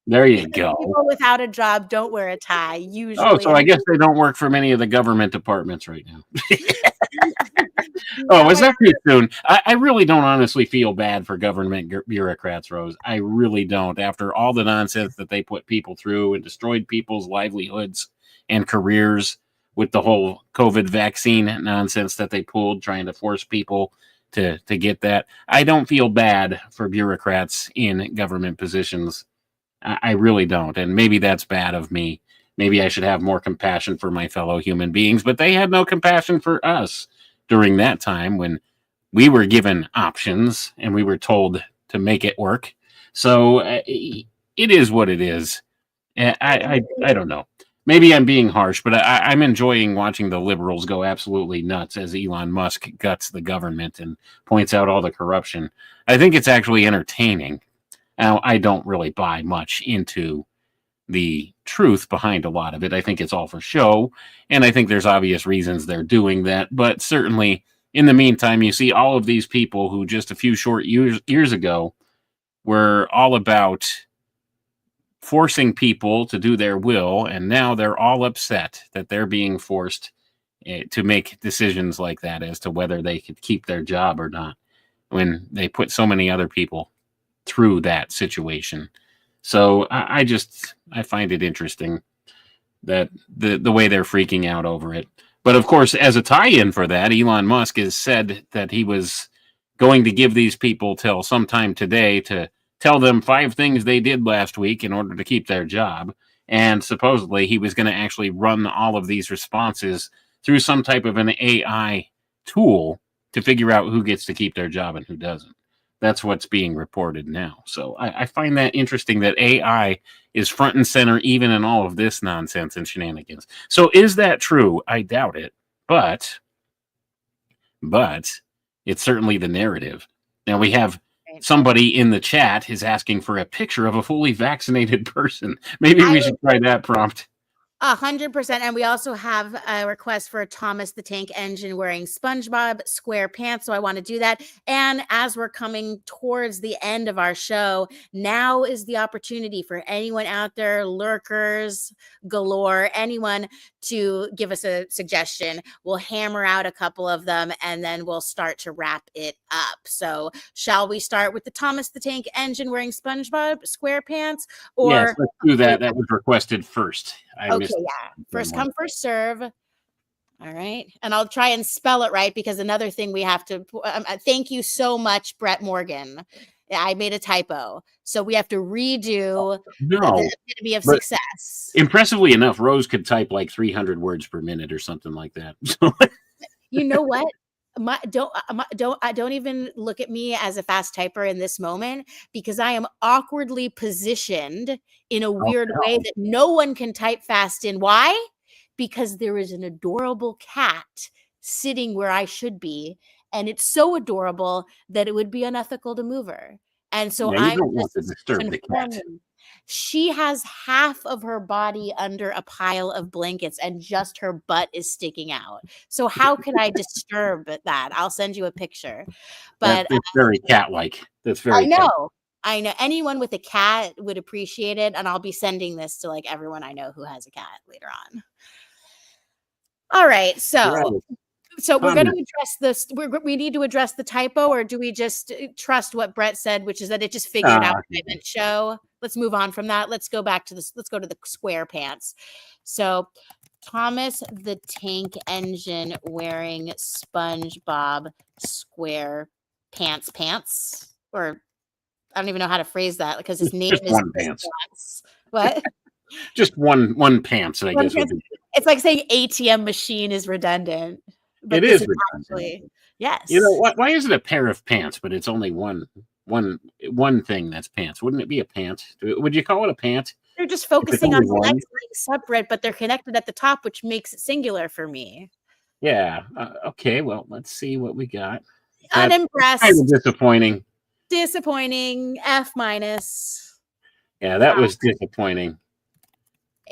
There you go. People without a job don't wear a tie usually. Oh, so I guess they don't work for many of the government departments right now. Oh, is that too soon? I really don't honestly feel bad for government bureaucrats, Rose. I really don't. After all the nonsense that they put people through and destroyed people's livelihoods and careers with the whole COVID vaccine nonsense that they pulled, trying to force people to get that. I don't feel bad for bureaucrats in government positions. I really don't. And maybe that's bad of me. Maybe I should have more compassion for my fellow human beings, but they had no compassion for us during that time when we were given options and we were told to make it work. So it is what it is. I don't know. Maybe I'm being harsh, but I'm enjoying watching the liberals go absolutely nuts as Elon Musk guts the government and points out all the corruption. I think it's actually entertaining. Now, I don't really buy much into the truth behind a lot of it. I think it's all for show, and I think there's obvious reasons they're doing that. But certainly, in the meantime, you see all of these people who just a few short years ago were all about forcing people to do their will, and now they're all upset that they're being forced to make decisions like that as to whether they could keep their job or not when they put so many other people through that situation. So I find it interesting that the way they're freaking out over it. But of course, as a tie-in for that, Elon Musk has said that he was going to give these people till sometime today to tell them 5 things they did last week in order to keep their job. And supposedly he was going to actually run all of these responses through some type of an AI tool to figure out who gets to keep their job and who doesn't. That's what's being reported now. So I find that interesting that AI is front and center even in all of this nonsense and shenanigans. So is that true? I doubt it. But it's certainly the narrative. Now we have somebody in the chat is asking for a picture of a fully vaccinated person. Maybe we should try that prompt. 100%. And we also have a request for Thomas the Tank Engine wearing SpongeBob SquarePants. So I want to do that. And as we're coming towards the end of our show, now is the opportunity for anyone out there, lurkers galore, anyone to give us a suggestion. We'll hammer out a couple of them and then we'll start to wrap it up. So shall we start with the Thomas the Tank Engine wearing SpongeBob SquarePants? Or yes, let's do that. That was requested first. Okay, yeah. First come, first serve. All right. And I'll try and spell it right because another thing we have to thank you so much, Brett Morgan. I made a typo. So we have to redo the epitome of success. Impressively enough, Rose could type like 300 words per minute or something like that. You know what? Don't even look at me as a fast typer in this moment because I am awkwardly positioned in a weird way that no one can type fast in. Why? Because there is an adorable cat sitting where I should be, and it's so adorable that it would be unethical to move her. And so I don't want to disturb the cat. She has half of her body under a pile of blankets and just her butt is sticking out. So how can I disturb that? I'll send you a picture. But it's very cat-like. That's very I know anyone with a cat would appreciate it. And I'll be sending this to like everyone I know who has a cat later on. All right. So we're going to address this. We need to address the typo, or do we just trust what Brett said, which is that it just figured out what I meant show? Let's move on from that. Let's go back to this. Let's go to the SquarePants. So Thomas the Tank Engine wearing SpongeBob Square pants, or I don't even know how to phrase that because his name Just is one just pants. Pants. What? Just one pants, I One guess would pants. be. It's like saying ATM machine is redundant, It but this is is redundant. actually You know yes. what? Why is it a pair of pants, but it's only one thing that's pants? Wouldn't it be a pant? Would you call it a pant They're just if it's focusing on only the one? legs being separate, but they're connected at the top, which makes it singular for me. Yeah. Okay. Well, let's see what we got. That's kind of Unimpressed, disappointing. disappointing, F minus. Yeah, that was disappointing.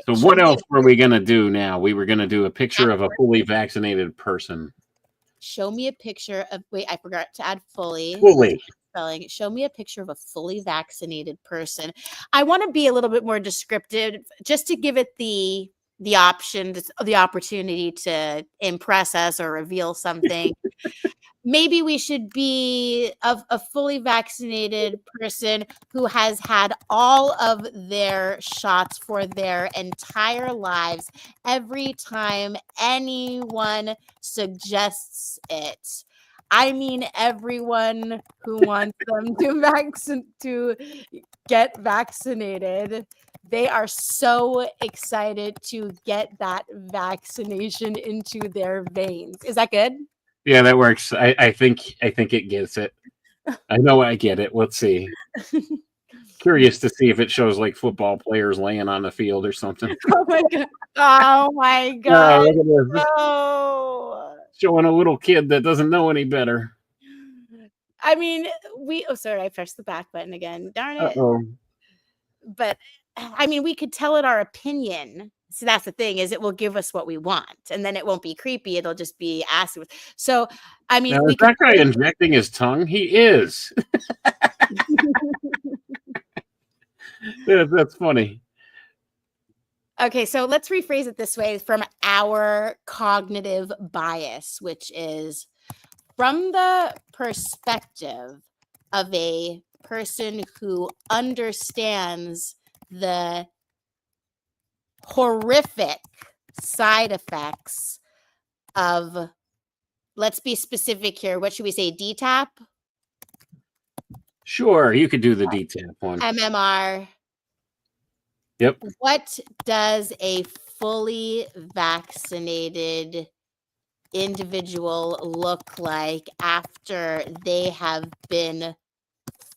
So Show what me else were we gonna do now? We were gonna do a picture of a a fully vaccinated person. show me a picture of wait, I forgot to add fully Fully. spelling. Show me a picture of a fully vaccinated person. I want to be a little bit more descriptive just to give it the option, the opportunity to impress us or reveal something. Maybe we should be of a fully vaccinated person who has had all of their shots for their entire lives every time anyone suggests it. I mean, everyone who wants them to get vaccinated. They are so excited to get that vaccination into their veins. Is that good? Yeah, that works. I think it gets it. I know I get it. Let's see. Curious to see if it shows like football players laying on the field or something. Oh my god. Oh my Oh, god. look at this. No. Showing a little kid that doesn't know any better. I mean, sorry, I pressed the back button again. Darn it. Uh-oh. But I mean, we could tell it our opinion. See, that's the thing, is it will give us what we want, and then it won't be creepy. It'll just be asked. So, I mean, Now, we is could that guy injecting his tongue? He is. That's funny. Okay, so let's rephrase it this way from our cognitive bias, which is from the perspective of a person who understands the horrific side effects of, let's be specific here. What should we say? DTaP? Sure, you could do the DTaP one. MMR. Yep. What does a fully vaccinated individual look like after they have been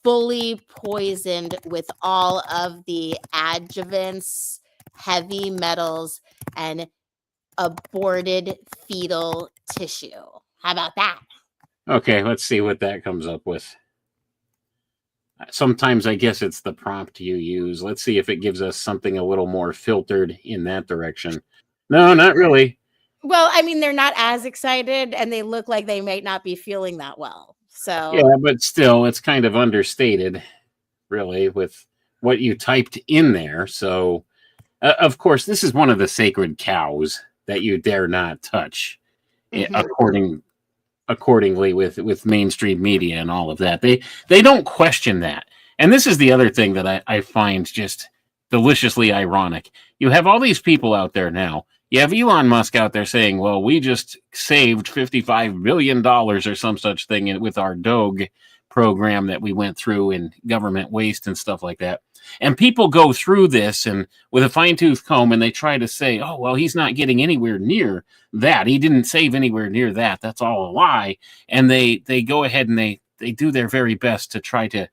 fully poisoned with all of the adjuvants, heavy metals, and aborted fetal tissue? How about that? Okay, let's see what that comes up with. Sometimes I guess it's the prompt you use. Let's see if it gives us something a little more filtered in that direction. No, not really. Well, I mean, they're not as excited and they look like they might not be feeling that well. So, Yeah, but still, it's kind of understated, really, with what you typed in there. So, of course, this is one of the sacred cows that you dare not touch, mhm. accordingly with mainstream media and all of that. They don't question that. And this is the other thing that I find just deliciously ironic. You have all these people out there now. You have Elon Musk out there saying, well, we just saved $55 billion or some such thing with our Doge program that we went through in government waste and stuff like that. And people go through this and with a fine tooth comb and they try to say, oh, well, he's not getting anywhere near that. He didn't save anywhere near that. That's all a lie. And they go ahead and they do their very best to try to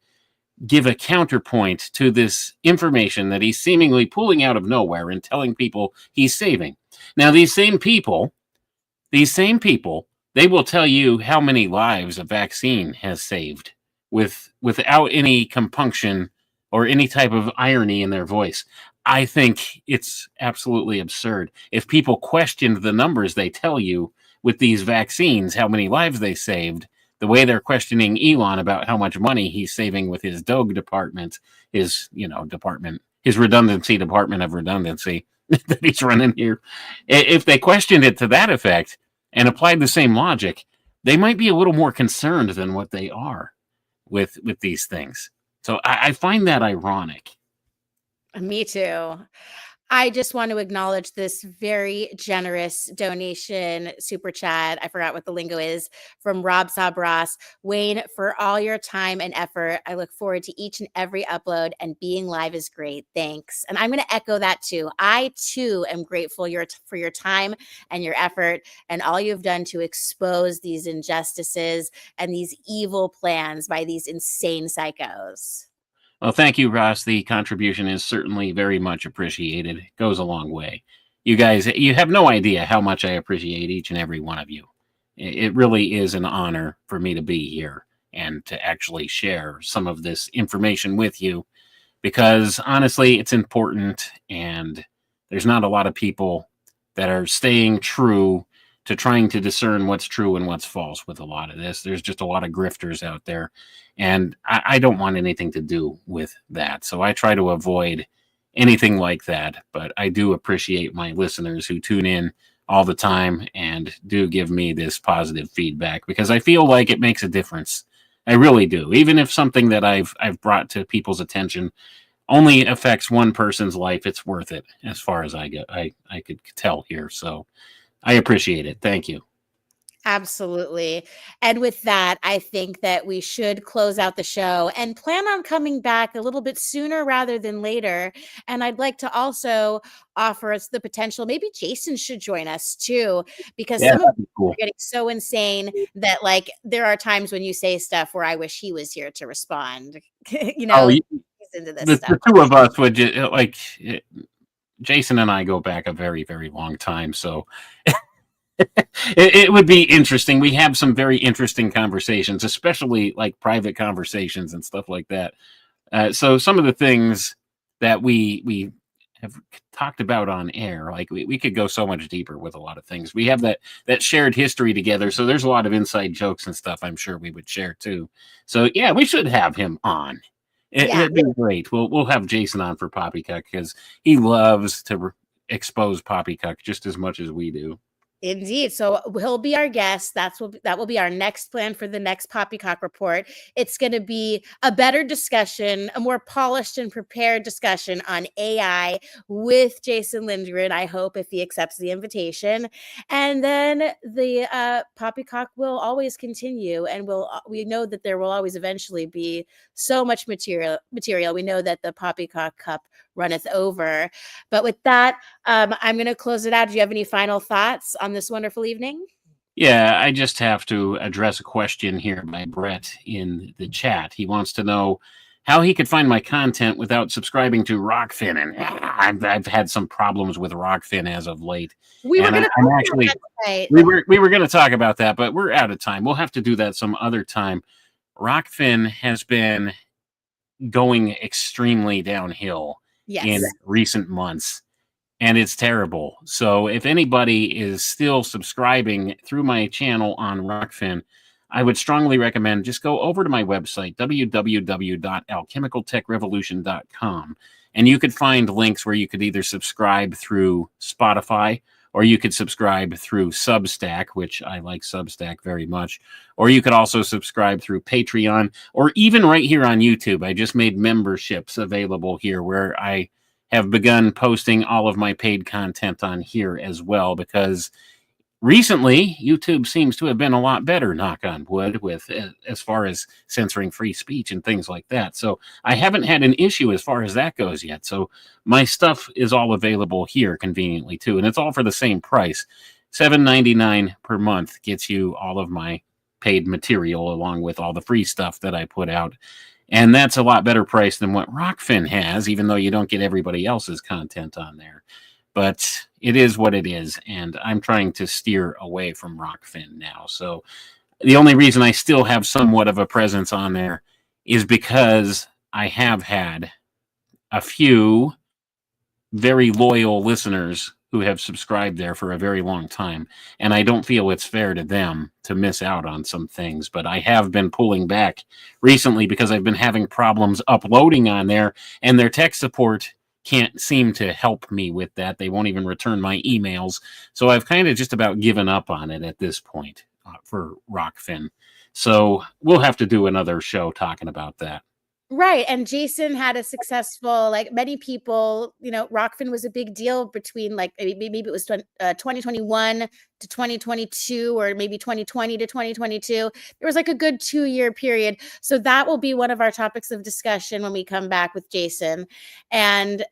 give a counterpoint to this information that he's seemingly pulling out of nowhere and telling people he's saving. Now, these same people, they will tell you how many lives a vaccine has saved without any compunction or any type of irony in their voice. I think it's absolutely absurd. If people questioned the numbers they tell you with these vaccines, how many lives they saved, the way they're questioning Elon about how much money he's saving with his Doge department, his redundancy department of redundancy that he's running here. If they questioned it to that effect and applied the same logic, they might be a little more concerned than what they are with these things. So I find that ironic. Me too. I just want to acknowledge this very generous donation super chat. I forgot what the lingo is from Rob Sabras. Wayne, for all your time and effort, I look forward to each and every upload, and being live is great. Thanks. And I'm going to echo that too. I too am grateful for your time and your effort and all you've done to expose these injustices and these evil plans by these insane psychos. Well, thank you, Ross. The contribution is certainly very much appreciated. It goes a long way. You guys, you have no idea how much I appreciate each and every one of you. It really is an honor for me to be here and to actually share some of this information with you, because honestly, it's important, and there's not a lot of people that are staying true to trying to discern what's true and what's false with a lot of this. There's just a lot of grifters out there, and I don't want anything to do with that. So I try to avoid anything like that. But I do appreciate my listeners who tune in all the time and do give me this positive feedback, because I feel like it makes a difference. I really do. Even if something that I've brought to people's attention only affects one person's life, it's worth it as far as I could tell here. So I appreciate it. Thank you. Absolutely. And with that, I think that we should close out the show and plan on coming back a little bit sooner rather than later. And I'd like to also offer us the potential, maybe Jason should join us too, because some of them are getting so insane that like there are times when you say stuff where I wish he was here to respond. You know, he's into this stuff. The two of us would just, like, Jason and I go back a very, very long time. So it would be interesting. We have some very interesting conversations, especially like private conversations and stuff like that. So some of the things that we have talked about on air, like we could go so much deeper with a lot of things. We have that shared history together. So there's a lot of inside jokes and stuff I'm sure we would share too. So yeah, we should have him on. It'd be great. We'll have Jason on for Poppycock, because he loves to expose Poppycock just as much as we do. Indeed. So he'll be our guest. That will be our next plan for the next Poppycock report. It's going to be a better discussion, a more polished and prepared discussion on AI with Jason Lindgren, I hope, if he accepts the invitation. And then the Poppycock will always continue, and we know that there will always eventually be so much material. We know that the Poppycock Cup runneth over. But with that, I'm going to close it out. Do you have any final thoughts on this wonderful evening? Yeah, I just have to address a question here by Brett in the chat. He wants to know how he could find my content without subscribing to Rockfin. And I've had some problems with Rockfin as of late. We were going to talk about that, but we're out of time. We'll have to do that some other time. Rockfin has been going extremely downhill in recent months, and it's terrible. So if anybody is still subscribing through my channel on Rockfin, I would strongly recommend just go over to my website, www.alchemicaltechrevolution.com, and you could find links where you could either subscribe through Spotify, or you could subscribe through Substack, which I like Substack very much, or you could also subscribe through Patreon, or even right here on YouTube. I just made memberships available here where I have begun posting all of my paid content on here as well, because recently YouTube seems to have been a lot better, knock on wood, with as far as censoring free speech and things like that. So I haven't had an issue as far as that goes yet. So my stuff is all available here conveniently too, and it's all for the same price. $7.99 per month gets you all of my paid material along with all the free stuff that I put out. And that's a lot better price than what Rockfin has, even though you don't get everybody else's content on there. But it is what it is, and I'm trying to steer away from Rockfin now. So the only reason I still have somewhat of a presence on there is because I have had a few very loyal listeners who have subscribed there for a very long time, and I don't feel it's fair to them to miss out on some things. But I have been pulling back recently because I've been having problems uploading on there, and their tech support can't seem to help me with that. They won't even return my emails. So I've kind of just about given up on it at this point for Rockfin. So we'll have to do another show talking about that. Right. And Jason had a successful, like many people, Rockfin was a big deal between like maybe it was 2021 to 2022 or maybe 2020 to 2022. There was like a good 2-year period. So that will be one of our topics of discussion when we come back with Jason. And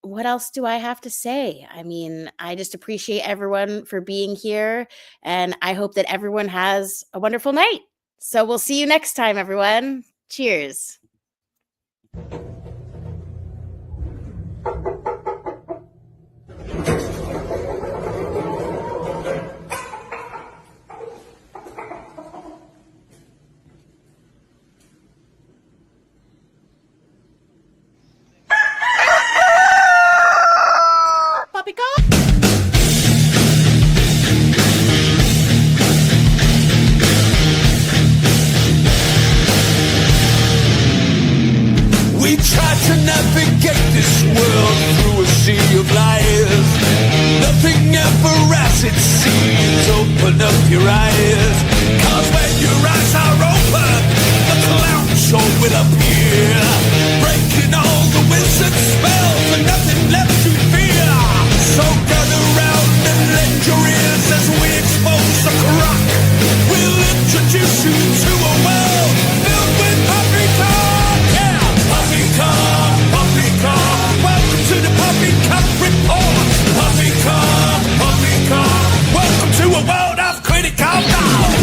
what else do I have to say? I mean, I just appreciate everyone for being here. And I hope that everyone has a wonderful night. So we'll see you next time, everyone. Cheers. Poppycock! We try to navigate this world through a sea of lies. Nothing ever as it seems. Open up your eyes, 'cause when your eyes are open, the clown show will appear, breaking all the wizard spells and nothing left to fear. So gather round and lend your ears as we expose the crock. We'll introduce you to a world filled with poppycock. Yeah, poppycock, poppycock. Welcome to the Poppycock Report. Poppycock, poppycock. Welcome to a world of critical thought.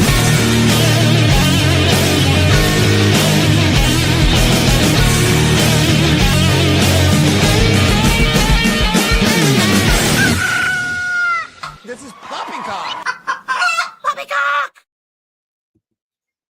This is Poppycock.